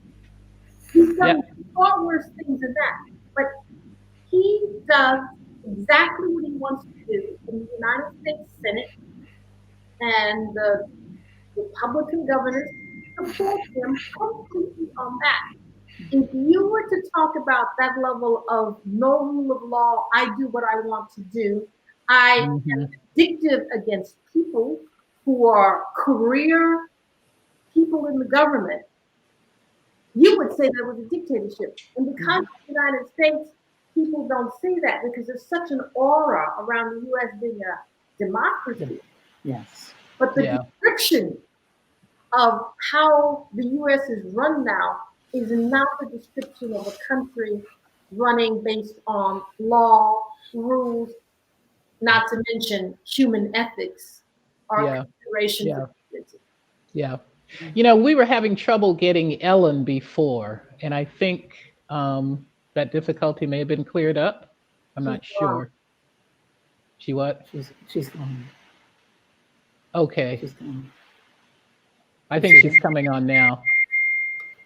He's done far worse things than that. But he does exactly what he wants to do in the United States Senate, and the Republican governors support him completely on that. If you were to talk about that level of no rule of law, I do what I want to do, I am vindictive against people who are career people in the government, you would say that was a dictatorship. And because of the United States, people don't say that because there's such an aura around the U.S. being a democracy. Yes. But the description of how the U.S. is run now is not the description of a country running based on law, rules, not to mention human ethics or considerations of community. Yeah. You know, we were having trouble getting Ellen before, and I think that difficulty may have been cleared up. I'm not sure. She what? She's gone. Okay. She's gone. I think she's coming on now.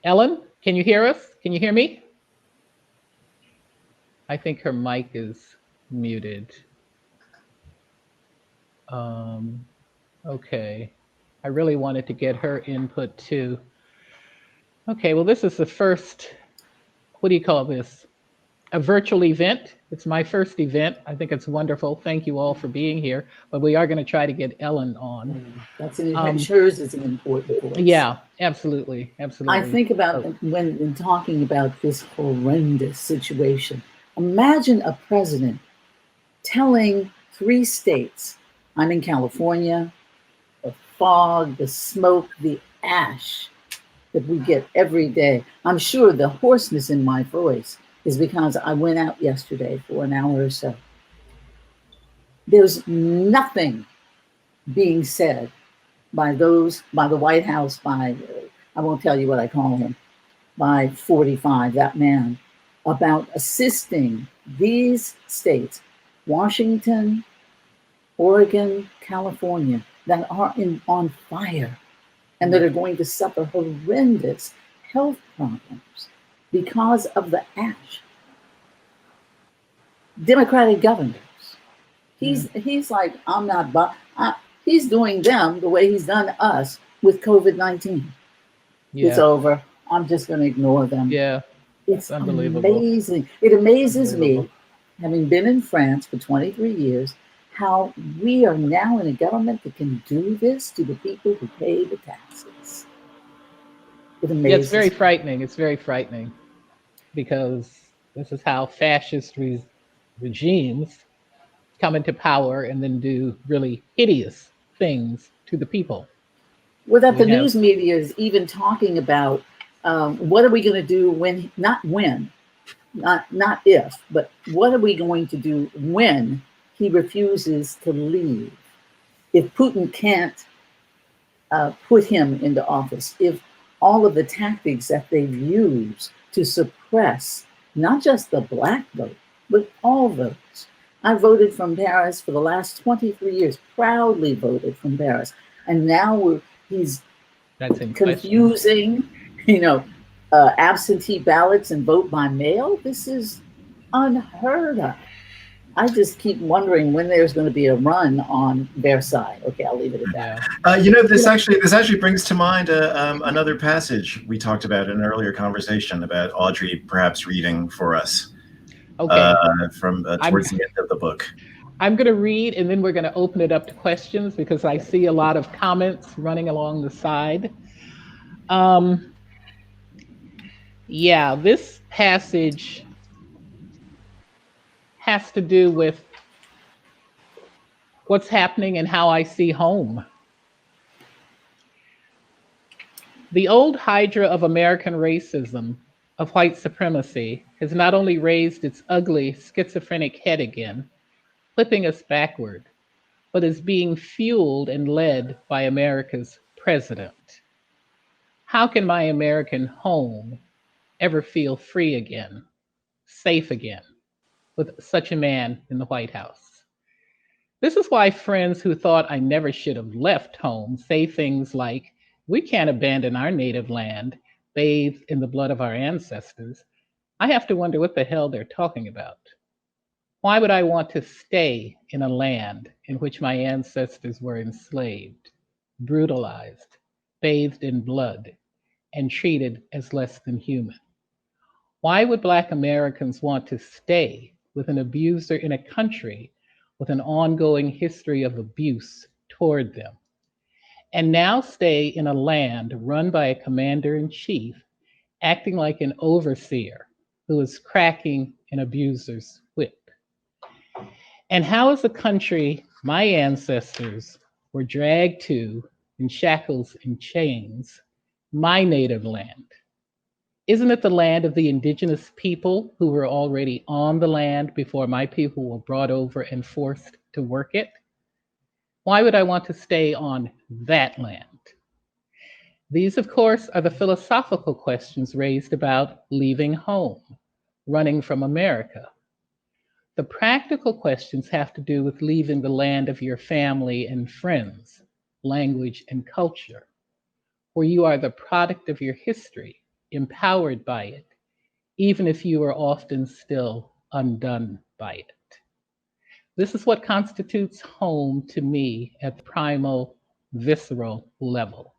Ellen, can you hear us? Can you hear me? I think her mic is muted. Okay. I really wanted to get her input too. Okay, well, this is the first, what do you call this? A virtual event. It's my first event. I think it's wonderful. Thank you all for being here. But we are going to try to get Ellen on. That's hers is an important voice. Yeah, absolutely. Absolutely. I think about when talking about this horrendous situation, imagine a president telling 3 states, I'm in California, the fog, the smoke, the ash that we get every day. I'm sure the hoarseness in my voice is because I went out yesterday for an hour or so. There's nothing being said by the White House, I won't tell you what I call him, by 45, that man, about assisting these states, Washington, Oregon, California, that are on fire and that are going to suffer horrendous health problems because of the ash. Democratic governors. He's like, I'm not, he's doing them the way he's done us with COVID-19. It's over. I'm just going to ignore them. Yeah. It's amazing. It amazes me, having been in France for 23 years, how we are now in a government that can do this to the people who pay the taxes. It amazes me. It's very frightening. It's very frightening because this is how fascist regimes come into power and then do really hideous things to the people. Well, that the news media is even talking about what are we going to do when, not if, but what are we going to do when he refuses to leave? If Putin can't put him into office, if all of the tactics that they've used to suppress not just the Black vote, but all votes. I voted from Paris for the last 23 years, proudly voted from Paris. And now he's confusing, absentee ballots and vote by mail. This is unheard of. I just keep wondering when there's going to be a run on their side. Okay, I'll leave it at that. This actually brings to mind another passage we talked about in an earlier conversation about Audrey perhaps reading for us. Okay. From towards the end of the book. I'm going to read, and then we're going to open it up to questions because I see a lot of comments running along the side. Yeah, this passage has to do with what's happening and how I see home. The old hydra of American racism, of white supremacy, has not only raised its ugly schizophrenic head again, flipping us backward, but is being fueled and led by America's president. How can my American home ever feel free again, safe again, with such a man in the White House? This is why friends who thought I never should have left home say things like, "We can't abandon our native land, bathed in the blood of our ancestors." I have to wonder what the hell they're talking about. Why would I want to stay in a land in which my ancestors were enslaved, brutalized, bathed in blood, and treated as less than human? Why would Black Americans want to stay with an abuser in a country with an ongoing history of abuse toward them, and now stay in a land run by a commander-in-chief acting like an overseer who is cracking an abuser's whip? And how is a country my ancestors were dragged to in shackles and chains my native land? Isn't it the land of the indigenous people who were already on the land before my people were brought over and forced to work it? Why would I want to stay on that land? These, of course, are the philosophical questions raised about leaving home, running from America. The practical questions have to do with leaving the land of your family and friends, language and culture, where you are the product of your history, empowered by it, even if you are often still undone by it. This is what constitutes home to me at the primal, visceral level.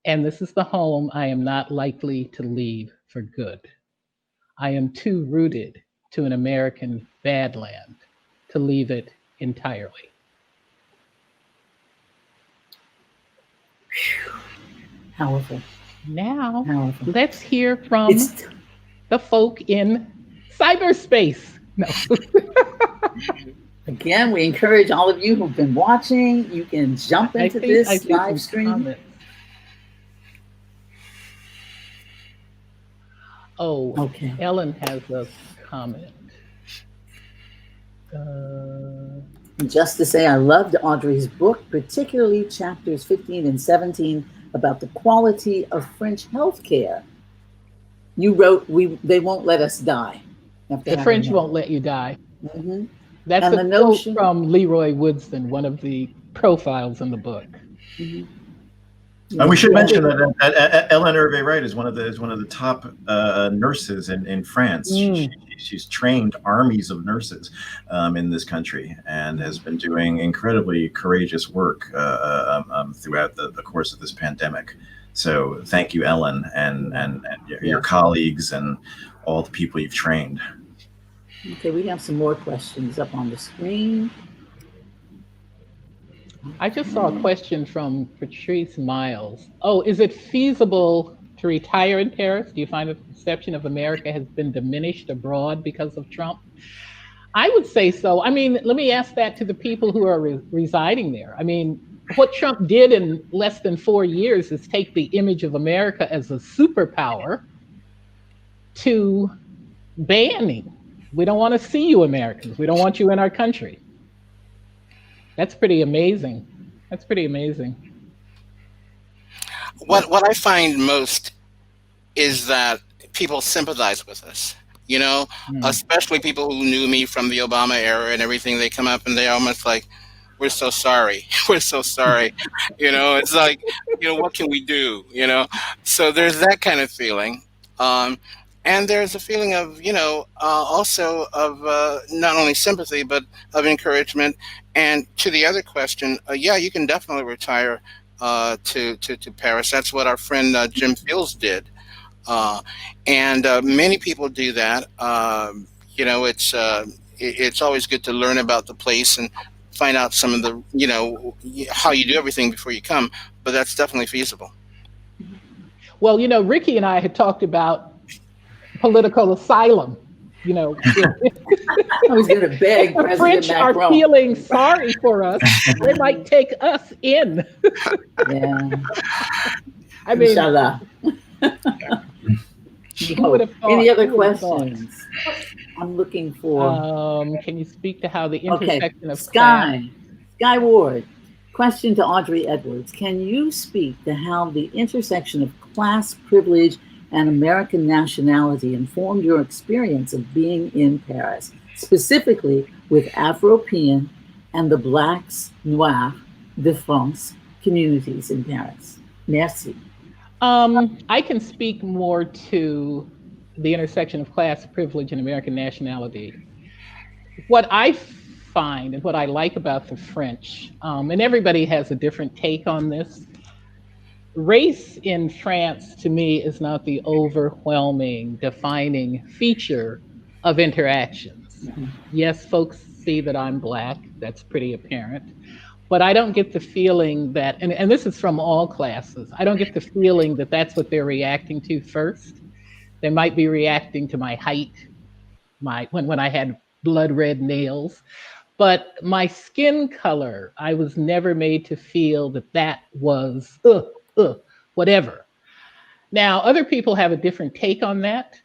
And this is the home I am not likely to leave for good. I am too rooted to an American badland to leave it entirely. Powerful. Now, Powerful. let's hear from the folk in cyberspace. No. Again, we encourage all of you who've been watching, you can jump into this live stream. Oh, okay. Ellen has a comment. Just to say, I loved Audrey's book, particularly chapters 15 and 17 about the quality of French healthcare. You wrote, "They won't let us die." The French won't let you die. Mm-hmm. That's a quote from Leroy Woodson, one of the profiles in the book. Mm-hmm. And we should mention that Ellen Hervé-Wright is one of the top nurses in France. She's trained armies of nurses in this country and has been doing incredibly courageous work throughout the course of this pandemic. So thank you, Ellen, and your colleagues and all the people you've trained. Okay, we have some more questions up on the screen. I just saw a question from Patrice Miles. Oh, is it feasible to retire in Paris? Do you find that the perception of America has been diminished abroad because of Trump? I would say so. I mean, let me ask that to the people who are residing there. I mean, what Trump did in less than 4 years is take the image of America as a superpower to banning. We don't want to see you Americans. We don't want you in our country. That's pretty amazing. That's pretty amazing. What I find most is that people sympathize with us, you know, especially people who knew me from the Obama era and everything. They come up and they almost like, "We're so sorry. We're so sorry." You know, it's like, you know, what can we do? You know, so there's that kind of feeling. And there's a feeling of, also of not only sympathy, but of encouragement. And to the other question, yeah, you can definitely retire to Paris. That's what our friend Jim Fields did. And many people do that. It's always good to learn about the place and find out some of the, how you do everything before you come. But that's definitely feasible. Well, Ricki and I had talked about political asylum. I was going to beg the French Macron. Are feeling sorry for us. They might take us in. Yeah. I mean, Inshallah. Any other questions? I'm looking for. Can you speak to how the intersection of Sky Ward? Question to Audrey Edwards. Can you speak to how the intersection of class, privilege, and American nationality informed your experience of being in Paris, specifically with Afro-European and the Blacks, Noirs de France communities in Paris? Merci. I can speak more to the intersection of class, privilege, and American nationality. What I find and what I like about the French, and everybody has a different take on this, race in France, to me, is not the overwhelming, defining feature of interactions. Mm-hmm. Yes, folks see that I'm Black, that's pretty apparent, but I don't get the feeling that, and this is from all classes, I don't get the feeling that that's what they're reacting to first. They might be reacting to my height, when I had blood red nails, but my skin color, I was never made to feel that was, whatever. Now, other people have a different take on that.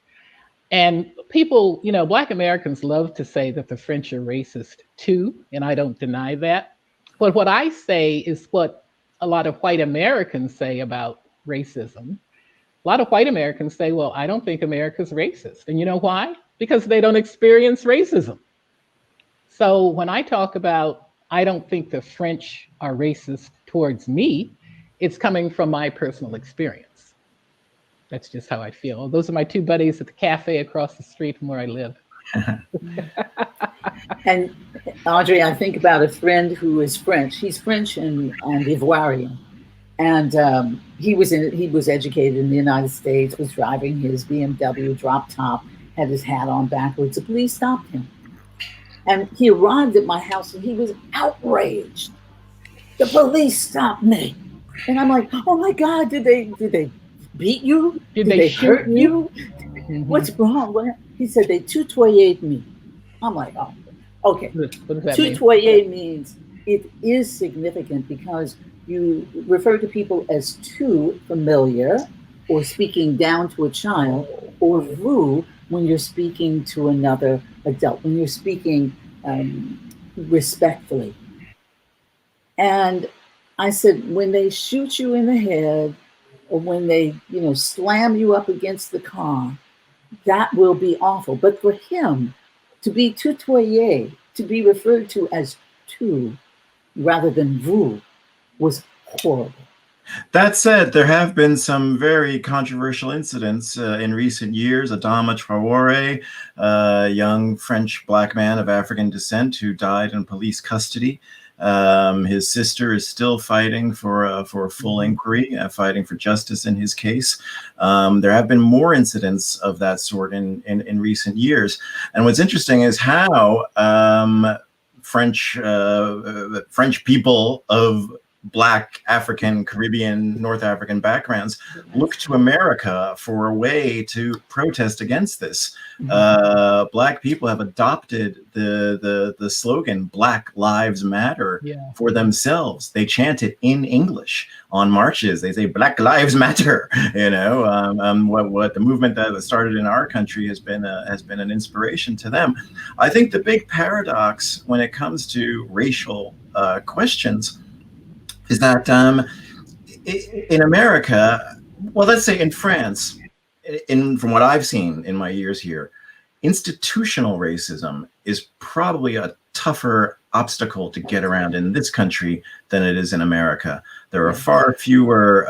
And people, Black Americans love to say that the French are racist too, and I don't deny that. But what I say is what a lot of white Americans say about racism. A lot of white Americans say, well, I don't think America's racist. And you know why? Because they don't experience racism. So when I talk about, I don't think the French are racist towards me, it's coming from my personal experience. That's just how I feel. Those are my two buddies at the cafe across the street from where I live. And Audrey, I think about a friend who is French. He's French and Ivoirian. And he was educated in the United States, was driving his BMW drop top, had his hat on backwards. The police stopped him. And he arrived at my house and he was outraged. The police stopped me. And I'm like, oh my God, did they beat you? Did they hurt you? Mm-hmm. What's wrong? He said they tutoyed me. I'm like, oh, okay. Tutoyer means it is significant because you refer to people as too familiar or speaking down to a child, or vous when you're speaking to another adult, when you're speaking respectfully. And I said, when they shoot you in the head or when they, slam you up against the car, that will be awful. But for him to be tutoyé, to be referred to as tu rather than vous, was horrible. That said, there have been some very controversial incidents in recent years. Adama Traoré, a young French Black man of African descent who died in police custody. His sister is still fighting for a full inquiry, fighting for justice in his case. There have been more incidents of that sort in recent years. And what's interesting is how French people of Black, African, Caribbean, North African backgrounds look to America for a way to protest against this. Black people have adopted the slogan "Black Lives Matter" for themselves. They chant it in English on marches. They say "Black Lives Matter." What the movement that started in our country has been an inspiration to them. I think the big paradox when it comes to racial questions is that in America, well, let's say in France, from what I've seen in my years here, institutional racism is probably a tougher obstacle to get around in this country than it is in America. There are far fewer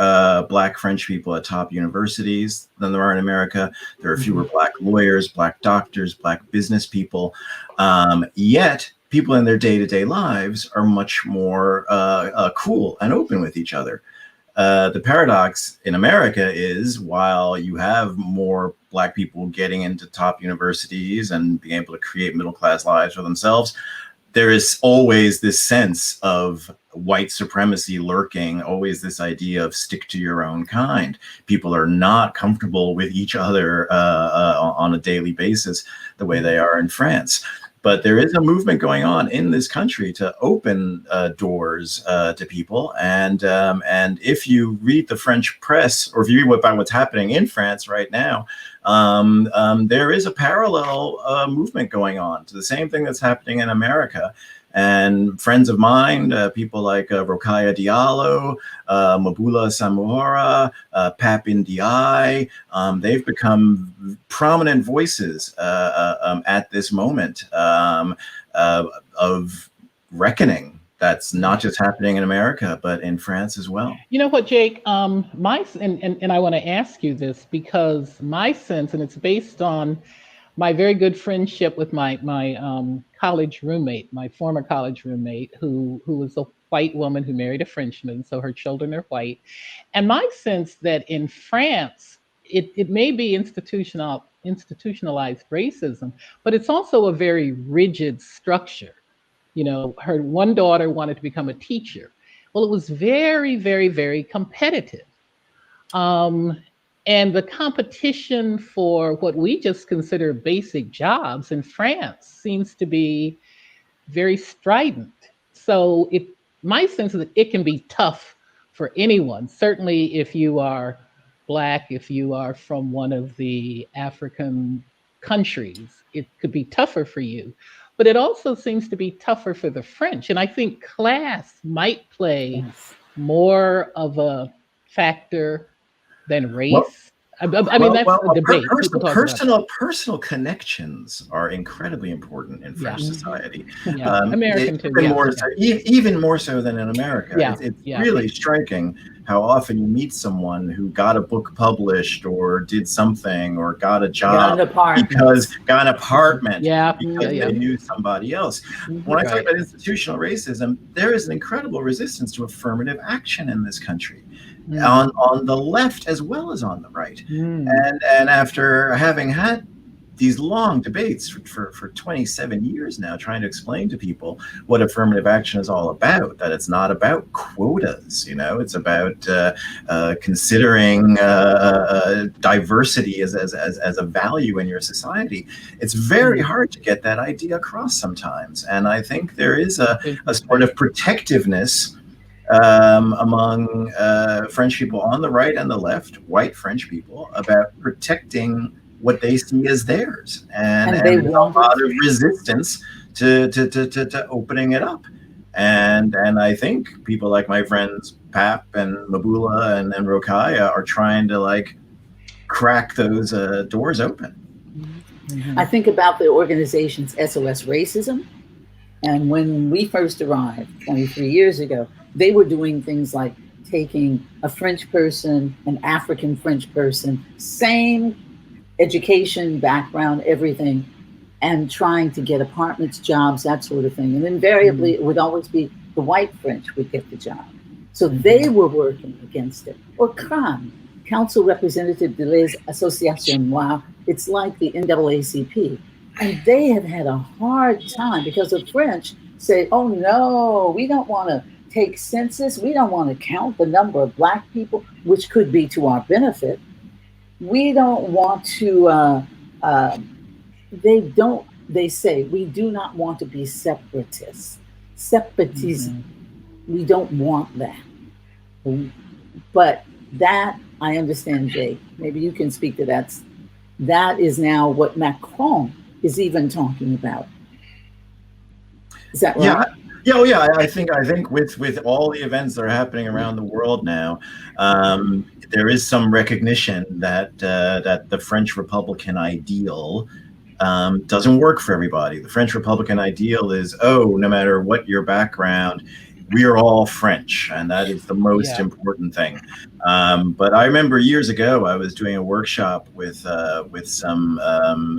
Black French people at top universities than there are in America. There are fewer Black lawyers, Black doctors, Black business people. Yet people in their day-to-day lives are much more cool and open with each other. The paradox in America is, while you have more Black people getting into top universities and being able to create middle-class lives for themselves, there is always this sense of white supremacy lurking, always this idea of stick to your own kind. People are not comfortable with each other on a daily basis the way they are in France. But there is a movement going on in this country to open doors to people. And if you read the French press, or if you read about what's happening in France right now, there is a parallel movement going on to the same thing that's happening in America. And friends of mine, people like Rokhaya Diallo, Mabula Samora, Papin Diaye, they've become prominent voices at this moment of reckoning. That's not just happening in America, but in France as well. You know what, Jake? And I want to ask you this, because my sense, and it's based on my very good friendship with my college roommate, my former college roommate, who was a white woman who married a Frenchman, so her children are white. And my sense that in France, it may be institutionalized racism, but it's also a very rigid structure. You know, her one daughter wanted to become a teacher. Well, it was very, very, very competitive. And the competition for what we just consider basic jobs in France seems to be very strident. So my sense is that it can be tough for anyone, certainly if you are Black, if you are from one of the African countries, it could be tougher for you. But it also seems to be tougher for the French. And I think class might play more of a factor than race. Well, I mean, that's a debate. Personal connections are incredibly important in French society. Yeah. American too. Even more so than in America. Yeah. It's really striking how often you meet someone who got a book published or did something or got a job got an apartment because they knew somebody else. When I talk about institutional racism, there is an incredible resistance to affirmative action in this country. On the left as well as on the right. And after having had these long debates for 27 years now, trying to explain to people what affirmative action is all about, that it's not about quotas, you know, it's about considering diversity as a value in your society. It's very hard to get that idea across sometimes. And I think there is a sort of protectiveness among French people on the right and the left, white French people, about protecting what they see as theirs, and there's a lot of resistance to opening it up. And I think people like my friends Pap and Mabula and Rokhaya are trying to like crack those doors open. I think about the organization's SOS Racism, and when we first arrived 23 years ago, they were doing things like taking a French person, an African French person, same education, background, everything, and trying to get apartments, jobs, that sort of thing. And invariably, it would always be the white French would get the job. So they were working against it. Or CRAN, Council Representative de les Associations Noires, it's like the NAACP. And they have had a hard time because the French say, oh no, we don't want to take census. We don't want to count the number of Black people, which could be to our benefit. We don't want to, they say, we do not want to be separatists. Separatism, we don't want that. But that, I understand, Jay, maybe you can speak to that. That is now what Macron is even talking about. Is that right? Yeah, I think with all the events that are happening around the world now, there is some recognition that the French Republican ideal doesn't work for everybody. The French Republican ideal is, oh, no matter what your background, we are all French, and that is the most important thing. But I remember years ago, I was doing a workshop with some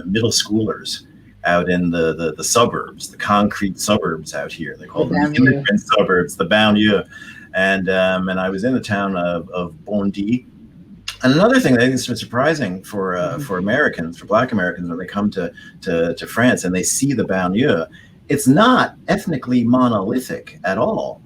middle schoolers out in the suburbs, the concrete suburbs out here. They call them the immigrant suburbs, the banlieue. And I was in the town of Bondy. And another thing that I think is surprising for Americans, for Black Americans, when they come to France and they see the banlieue, it's not ethnically monolithic at all.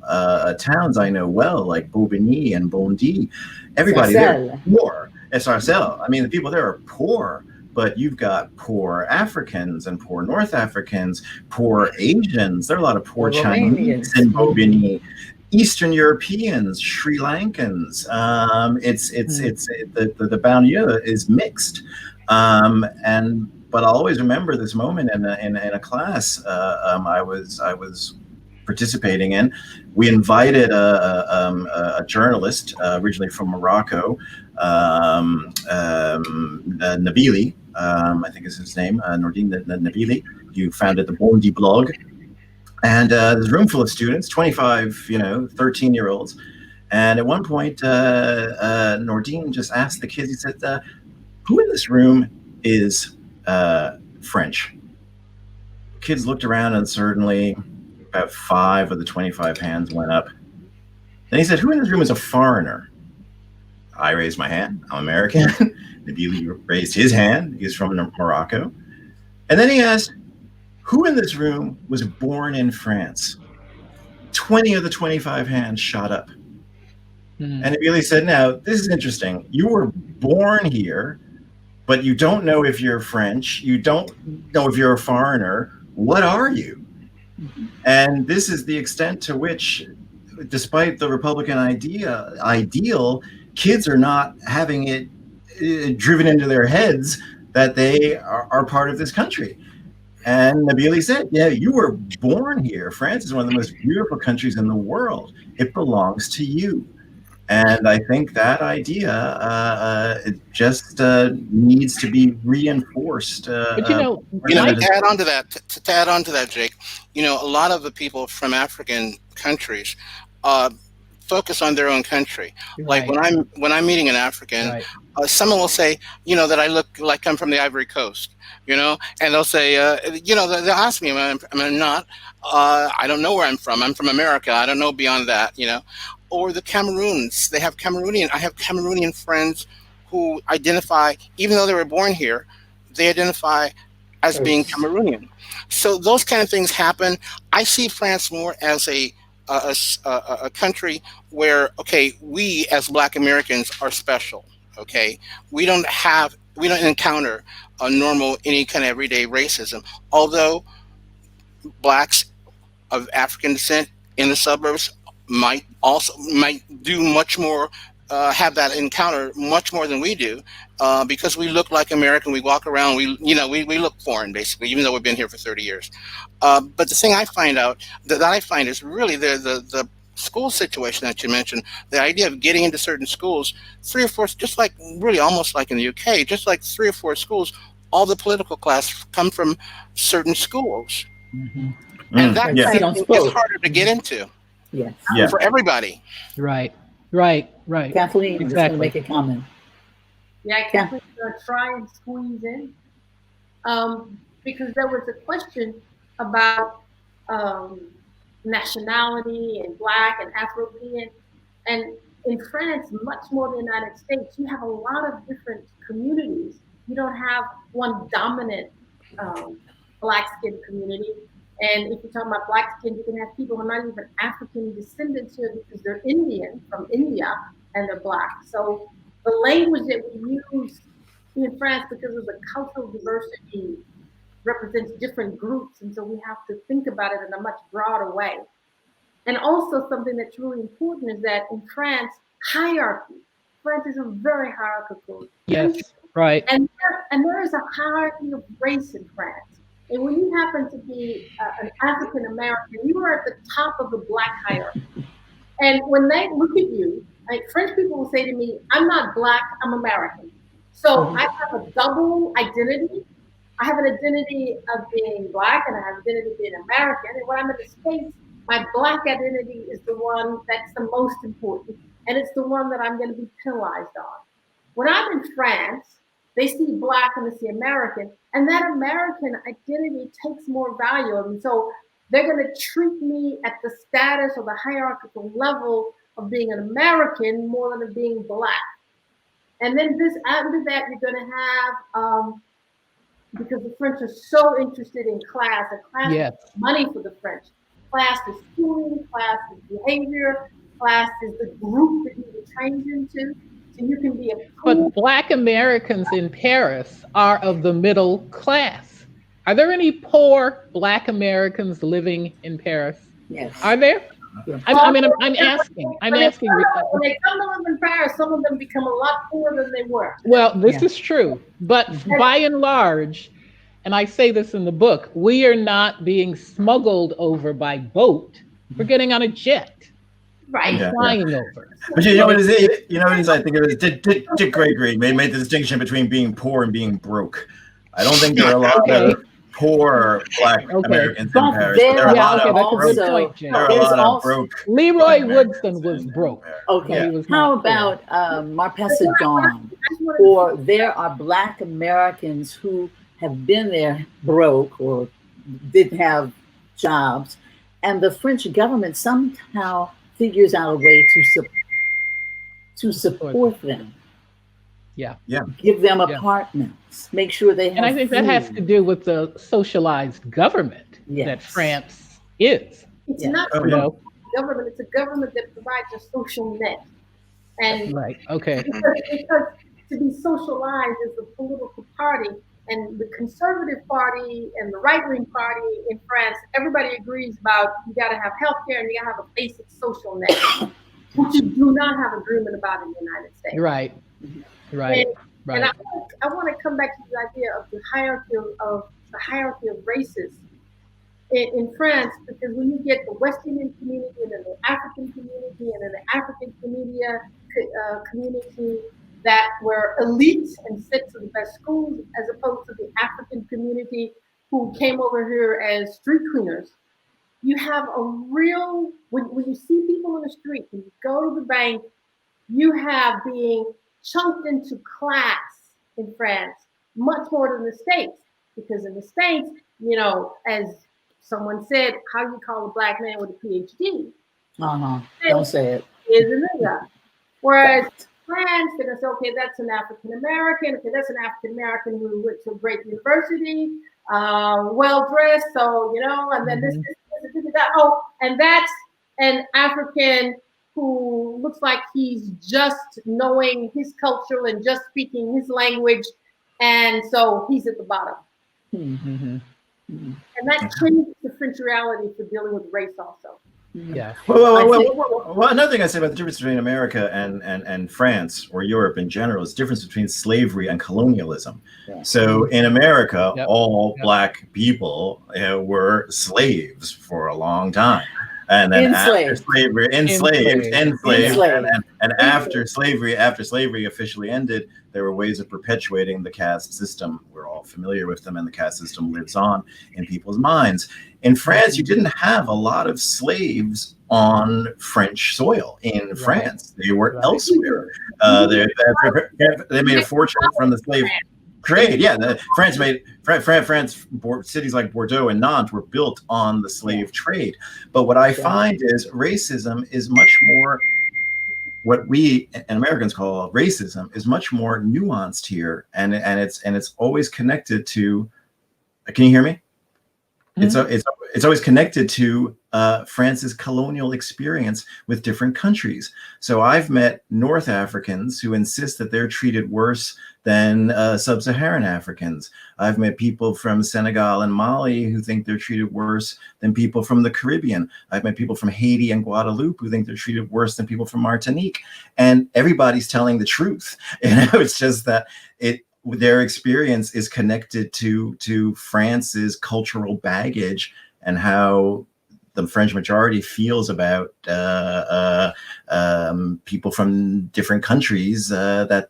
Towns I know well, like Bobigny and Bondy, everybody there is poor. Sarcelles. I mean, the people there are poor, but you've got poor Africans and poor North Africans, poor Asians. There are a lot of poor Chinese in Bobigny. Eastern Europeans, Sri Lankans. The banlieue is mixed, but I'll always remember this moment in a class I was participating in. We invited a journalist originally from Morocco, Nabili, I think is his name, Nordine Nabili. You founded the Bondy blog. And there's a room full of students, 25, 13-year-olds. And at one point, Nordine just asked the kids, he said, who in this room is French? Kids looked around and certainly about 5 of the 25 hands went up. Then he said, who in this room is a foreigner? I raised my hand. I'm American. Nabili raised his hand. He's from Morocco. And then he asked, who in this room was born in France? 20 of the 25 hands shot up. And Nabili said, now, this is interesting. You were born here, but you don't know if you're French. You don't know if you're a foreigner. What are you? And this is the extent to which, despite the Republican ideal, kids are not having it driven into their heads that they are part of this country. And Nabili said, yeah, you were born here. France is one of the most beautiful countries in the world. It belongs to you. And I think that idea it just needs to be reinforced. But to add on to that, Jake, a lot of the people from African countries focus on their own country. Right. Like when I'm meeting an African, someone will say, that I look like I'm from the Ivory Coast. And they'll say, they'll ask me, I'm not, I don't know where I'm from. I'm from America. I don't know beyond that, Or the Cameroons, I have Cameroonian friends who identify, even though they were born here, they identify as being Cameroonian. So those kind of things happen. I see France more as a country where, we as Black Americans are special, We don't encounter a normal, any kind of everyday racism. Although Blacks of African descent in the suburbs might do much more, have that encounter much more than we do, because we look like American. We walk around, we look foreign basically, even though we've been here for 30 years. But the thing I find is really the school situation that you mentioned, the idea of getting into certain schools, 3 or 4, just like really almost like in the UK, just like 3 or 4 schools, all the political class come from certain schools. And that kind of thing is harder to get into. Yes. For everybody. Right. Kathleen, I'm just going to make a comment. Yeah, Kathleen, try and squeeze in. Because there was a question about nationality and Black and Afro-European. And in France, much more than the United States, you have a lot of different communities. You don't have one dominant Black skin community. And if you're talking about Black skin, you can have people who are not even African descendants here because they're Indian from India and they're Black. So the language that we use in France, because of the cultural diversity, represents different groups. And so we have to think about it in a much broader way. And also something that's really important is that in France, hierarchy. France is a very hierarchical. Yes, right. And there is a hierarchy of race in France. And when you happen to be an African American, you are at the top of the Black hierarchy. And when they look at you, like French people will say to me, I'm not Black, I'm American. So I have a double identity. I have an identity of being Black and I have an identity of being American. And when I'm in the States, my Black identity is the one that's the most important. And it's the one that I'm going to be penalized on. When I'm in France, they see Black and they see American. And that American identity takes more value. And so they're going to treat me at the status or the hierarchical level of being an American more than of being Black. And then after that, you're going to have, because the French are so interested in class, and class is money for the French. Class is schooling, class is behavior, class is the group that you were trained into. So you can be a cool. But Black Americans in Paris are of the middle class. Are there any poor Black Americans living in Paris? Yes. Are there? Yeah. I'm asking. When they come to live in Paris, some of them become a lot poorer than they were. Well, this is true. But by and large, and I say this in the book, we are not being smuggled over by boat. We're getting on a jet. Right. Flying over. But you know what it is? I think it was Dick Gregory made the distinction between being poor and being broke. I don't think there are a lot of poor Black Americans in Paris. But there are a lot of broke. Leroy Woodson was broke. Okay. How about Marpessa Dawn? Or there are Black Americans who have been there broke or didn't have jobs, and the French government somehow figures out a way to support them. Yeah. Give them apartments. Make sure they have. And I think that has to do with the socialized government that France is. It's not a government. It's a government that provides a social net. And because to be socialized as a political party, and the Conservative Party and the right-wing party in France, everybody agrees about you got to have healthcare and you got to have a basic social net, which you do not have agreement about in the United States. Right. And I want to come back to the idea of the hierarchy of races in France, because when you get the West Indian community and then the African community and then the African community that were elites and sent to the best schools, as opposed to the African community who came over here as street cleaners. You have a real, when you see people in the street, when you go to the bank, you have being chunked into class in France much more than the States. Because in the States, as someone said, how you call a Black man with a PhD? Don't say it. Is a nigga. Whereas France, they're going to say, okay, that's an African-American. Okay, that's an African-American who went to a great university, well-dressed, so, and then this, that. Oh, and that's an African who looks like he's just knowing his culture and just speaking his language, and so he's at the bottom. And that changes the French reality for dealing with race also. Yeah. Well, another thing I say about the difference between America and France or Europe in general is the difference between slavery and colonialism. So in America, all Black people were slaves for a long time. And then after slavery, enslaved. And after slavery officially ended, there were ways of perpetuating the caste system. We're all familiar with them, and the caste system lives on in people's minds. In France, you didn't have a lot of slaves on French soil in France. They were elsewhere. They made a fortune from the slave trade. France cities like Bordeaux and Nantes were built on the slave trade. But what I find is racism is much more, what we and Americans call racism is much more nuanced here, and it's always connected to. Can you hear me? It's always connected to France's colonial experience with different countries. So I've met North Africans who insist that they're treated worse than sub-Saharan Africans. I've met people from Senegal and Mali who think they're treated worse than people from the Caribbean. I've met people from Haiti and Guadeloupe who think they're treated worse than people from Martinique. And everybody's telling the truth. It's just that their experience is connected to France's cultural baggage and how the French majority feels about people from different countries that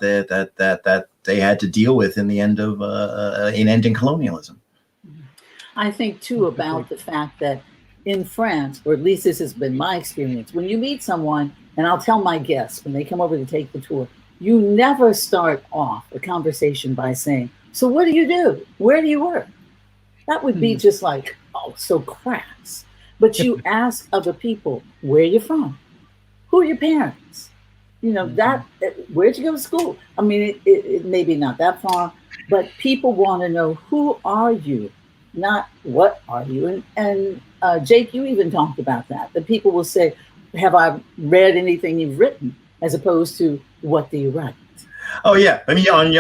they had to deal with in the end of in ending colonialism. I think too about the fact that in France, or at least this has been my experience, when you meet someone, and I'll tell my guests when they come over to take the tour, you never start off a conversation by saying, so what do you do? Where do you work? That would be just like, oh, so crass. But you ask other people, where you're from? Who are your parents? You know, that, where'd you go to school? I mean, it may be not that far, but people want to know, who are you? Not what are you? And Jake, you even talked about that people will say, have I read anything you've written, as opposed to what do you write? Oh yeah, I mean, on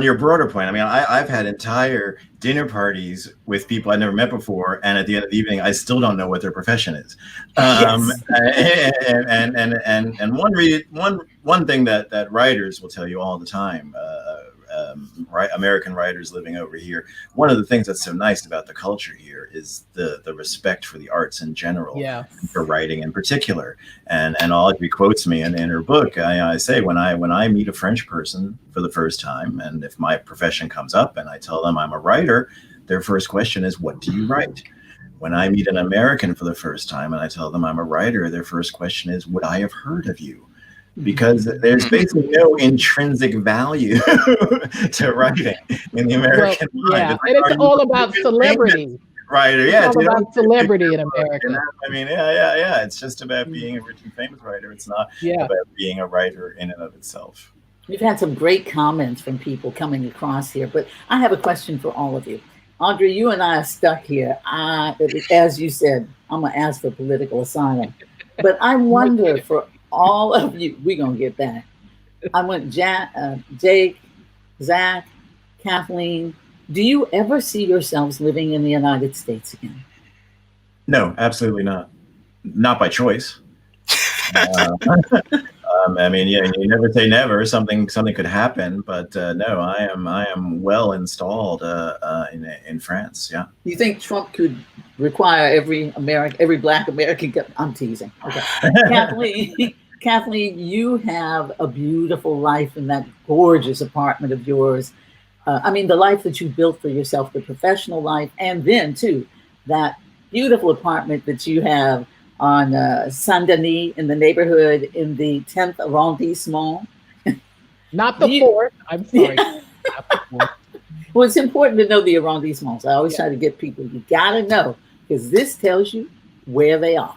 your broader point, I mean, I've had entire dinner parties with people I never met before, and at the end of the evening, I still don't know what their profession is. Yes. And one thing that writers will tell you all the time, right, American writers living over here, one of the things that's so nice about the culture here is the respect for the arts in general, for writing in particular. And Audrey quotes me in her book. I say, when I meet a French person for the first time, and if my profession comes up and I tell them I'm a writer, their first question is, what do you write? When I meet an American for the first time and I tell them I'm a writer, their first question is, would I have heard of you? Because there's basically no intrinsic value to writing in the American mind. Yeah, and it's all about celebrity. Writer, it's all about celebrity in America. I mean, yeah. It's just about being a rich and famous writer. It's not about being a writer in and of itself. We've had some great comments from people coming across here, but I have a question for all of you. Audrey, you and I are stuck here. As you said, I'm gonna ask for political asylum, but I wonder for all of you, we're gonna get back. I want Jake, Zach, Kathleen. Do you ever see yourselves living in the United States again? No, absolutely not. Not by choice. I mean, yeah, you never say never. Something could happen, but no, I am well installed in France. Yeah. You think Trump could require every Black American? I'm teasing. Okay. Kathleen, you have a beautiful life in that gorgeous apartment of yours. I mean, the life that you built for yourself, the professional life, and then too, that beautiful apartment that you have on Saint-Denis in the neighborhood in the 10th arrondissement. Not the 4th. I'm sorry. Not the 4th. Well, it's important to know the arrondissements. I always try to get people, you got to know, because this tells you where they are.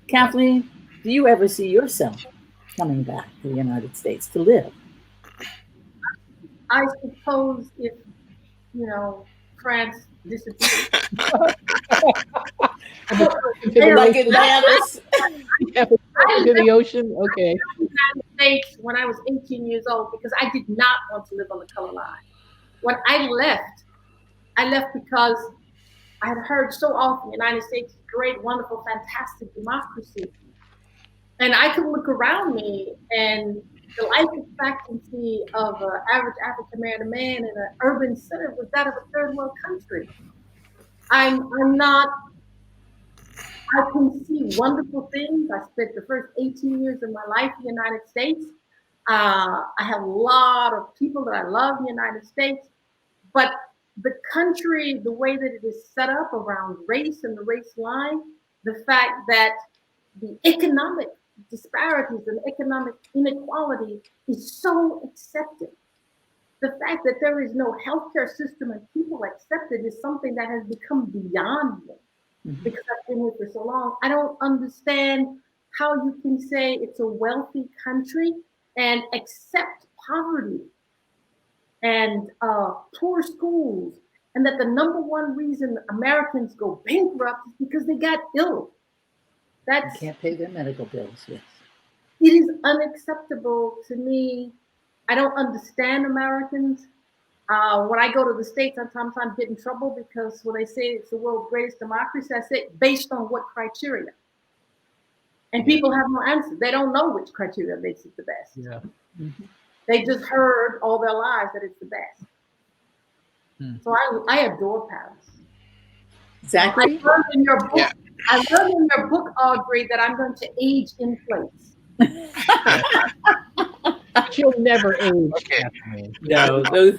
Kathleen, do you ever see yourself coming back to the United States to live? I suppose if, France disappeared. Like Atlantis. To the ocean. Okay. I was in the United States when I was 18 years old because I did not want to live on the color line. When I left because I had heard so often the United States is great, wonderful, fantastic democracy. And I could look around me and the life expectancy of an average African-American man in an urban center was that of a third world country. I can see wonderful things. I spent the first 18 years of my life in the United States. I have a lot of people that I love in the United States, but the country, the way that it is set up around race and the race line, the fact that the economic disparities and economic inequality is so accepted. The fact that there is no healthcare system and people accept it is something that has become beyond me. Because I've been here for so long. I don't understand how you can say it's a wealthy country and accept poverty and poor schools, and that the #1 reason Americans go bankrupt is because they got ill. You can't pay their medical bills, yes. It is unacceptable to me. I don't understand Americans. When I go to the States, sometimes I get in trouble because when they say it's the world's greatest democracy, I say, based on what criteria? And people have no answer. They don't know which criteria makes it the best. Yeah. They just heard all their lives that it's the best. So I adore Paris. Zachary? I learned in your book, Audrey, that I'm going to age in place. But you'll never age, Okay. Kathleen. No, those.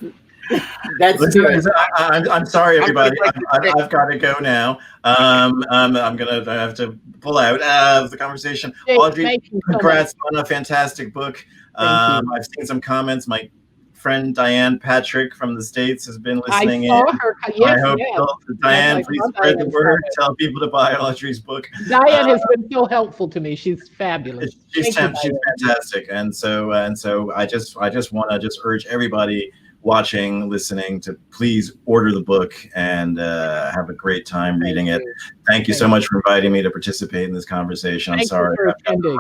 That's Listen, good. I'm sorry, everybody. I've got to go now. I'm gonna have to pull out of the conversation. Jake, Audrey, thank you so congrats on a fantastic book. Thank you. I've seen some comments. My friend Diane Patrick from the States has been listening I saw in. her. Yes, I hope yes. Diane, Yes, I please saw spread the Diane's word. comment. Tell people to buy Audrey's book. Diane has been so helpful to me. She's fabulous. She's Thank you, fantastic, and so I just want to urge everybody watching, listening to please order the book and have a great time reading it. Thank you so much for inviting me to participate in this conversation. I'm sorry. For attending.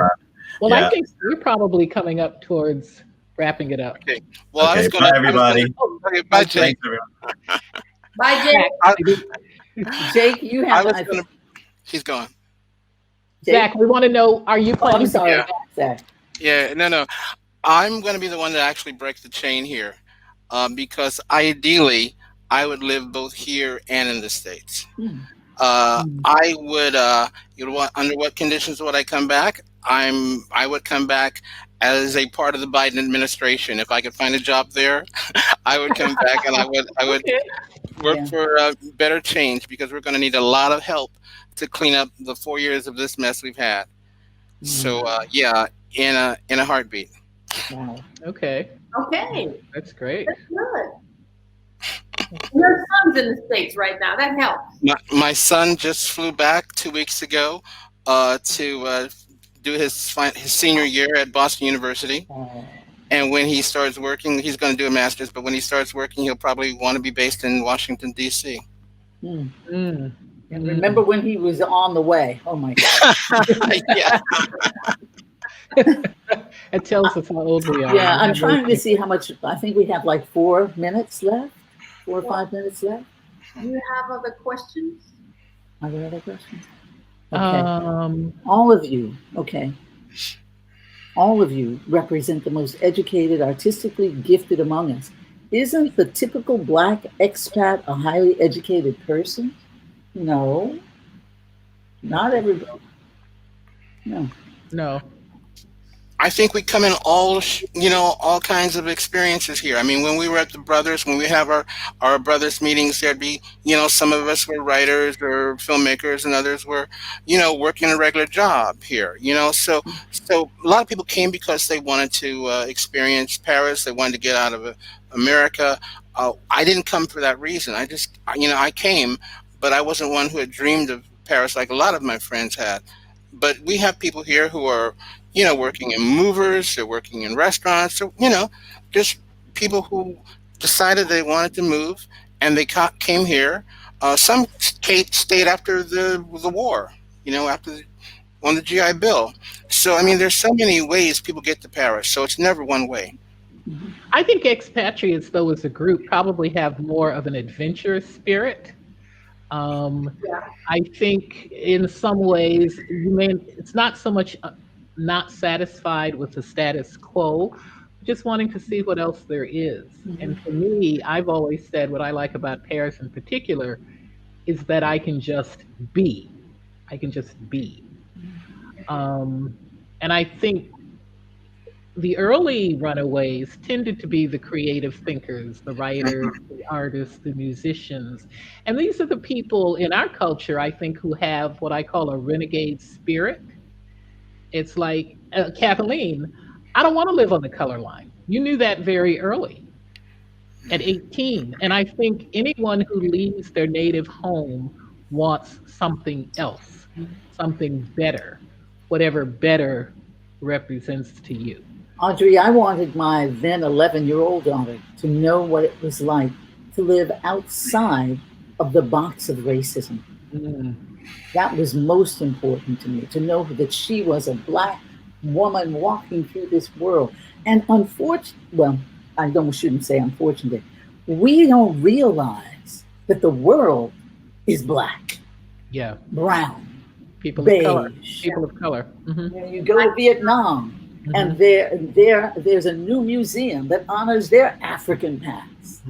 Well, yeah. I think we're probably coming up towards wrapping it up. Okay. Well, okay, bye, everybody. Okay, bye, Jake. Bye, Jake. Jake, you have. He's gone. Zach, we want to know, are you planning? I'm sorry, Yeah. Zach. Yeah, no. I'm going to be the one that actually breaks the chain here, because ideally, I would live both here and in the States. I would, under what conditions would I come back? I would come back as a part of the Biden administration. If I could find a job there, I would come back and I would work for better change, because we're going to need a lot of help to clean up the 4 years of this mess we've had. So yeah, in a heartbeat. Wow. Okay. Okay. That's great. That's good. Your son's in the States right now. That helps. My son just flew back 2 weeks ago to do his senior year at Boston University. And when he starts working, he's going to do a master's, but when he starts working, he'll probably want to be based in Washington, D.C. And remember when he was on the way? Oh, my God. Yeah. It tells us how old we are. Yeah, I'm trying to see how much. I think we have like 4 minutes left, 4 or 5 minutes left. Do you have other questions? Are there other questions? Okay. All of you, okay. All of you represent the most educated, artistically gifted among us. Isn't the typical Black expat a highly educated person? No. Not everybody. No. I think we come in all kinds of experiences here. I mean, when we were at the Brothers, when we have our Brothers meetings, there'd be, some of us were writers or filmmakers and others were, working a regular job here, So a lot of people came because they wanted to experience Paris. They wanted to get out of America. I didn't come for that reason. I came, but I wasn't one who had dreamed of Paris like a lot of my friends had. But we have people here who are, working in movers, they're working in restaurants, so, just people who decided they wanted to move and they came here. Some stayed after the war, on the GI Bill. So, I mean, there's so many ways people get to Paris, so it's never one way. I think expatriates, though, as a group, probably have more of an adventurous spirit. I think in some ways, it's not so much not satisfied with the status quo, just wanting to see what else there is. And for me, I've always said what I like about Paris in particular is that I can just be. And I think the early runaways tended to be the creative thinkers, the writers, the artists, the musicians. And these are the people in our culture, I think, who have what I call a renegade spirit. It's like, Kathleen, I don't want to live on the color line. You knew that very early, at 18. And I think anyone who leaves their native home wants something else, something better, whatever better represents to you. Audrey, I wanted my then 11-year-old daughter to know what it was like to live outside of the box of racism. That was most important to me, to know that she was a Black woman walking through this world. And shouldn't say unfortunately, we don't realize that the world is Black, brown, people beige. Of color. You go to Vietnam, and there's a new museum that honors their African past.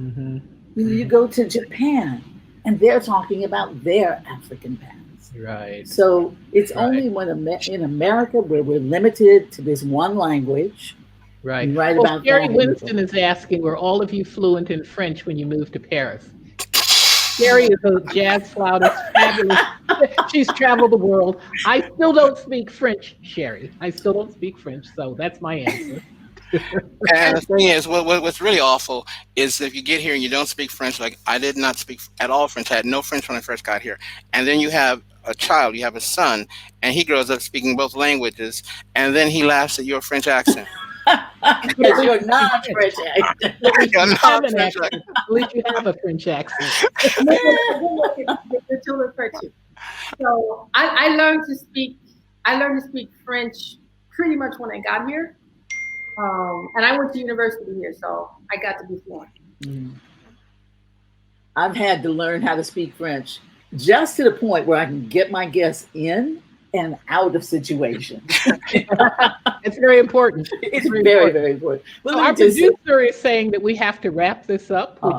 You go to Japan, and they're talking about their African past. Right. So it's only when in America, where we're limited to this one language, Right. Right Well, about Sherry that. Winston is asking, were all of you fluent in French when you moved to Paris? Sherry is a jazz flautist, fabulous. She's traveled the world. I still don't speak French, Sherry. I still don't speak French, so that's my answer. And the thing is, what's really awful is if you get here and you don't speak French, like I did not speak at all French. I had no French when I first got here. And then you have a child, you have a son, and he grows up speaking both languages, and then he laughs at your French accent. Because you're not French accent. At least you have an accent. At least you have a French accent. So I learned to speak French pretty much when I got here. And I went to university here, so I got to be fluent. I've had to learn how to speak French just to the point where I can get my guests in and out of situations. It's very important. It's very, very important. Well, our producer is saying that we have to wrap this up, which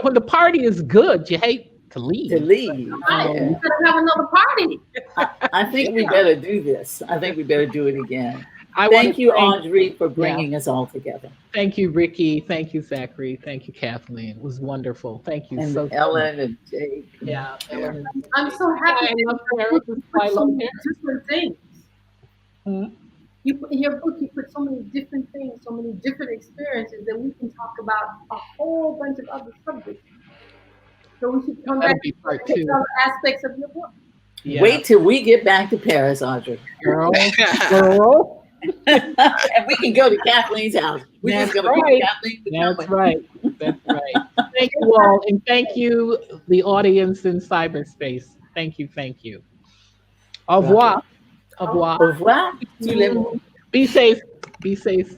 when the party is good, you hate to leave. To leave. We gotta have another party. I think we better do this. I think we better do it again. Thank you, Audrey, for bringing us all together. Thank you, Ricki. Thank you, Zachary. Thank you, Kathleen. It was wonderful. Thank you so much. Ellen and Jake. Yeah. Ellen. I'm so happy. I love Paris. I love Paris. Different things. You put in your book, you put so many different things, so many different experiences that we can talk about a whole bunch of other subjects. So we should come back to other aspects of your book. Yeah. Wait till we get back to Paris, Audrey. Girl. And we can go to Kathleen's house. We're just going to right. Kathleen. That's right. That's right. Thank you all. And thank you, the audience in cyberspace. Thank you. Thank you. Au revoir. Au revoir. Au revoir. Be safe. Be safe.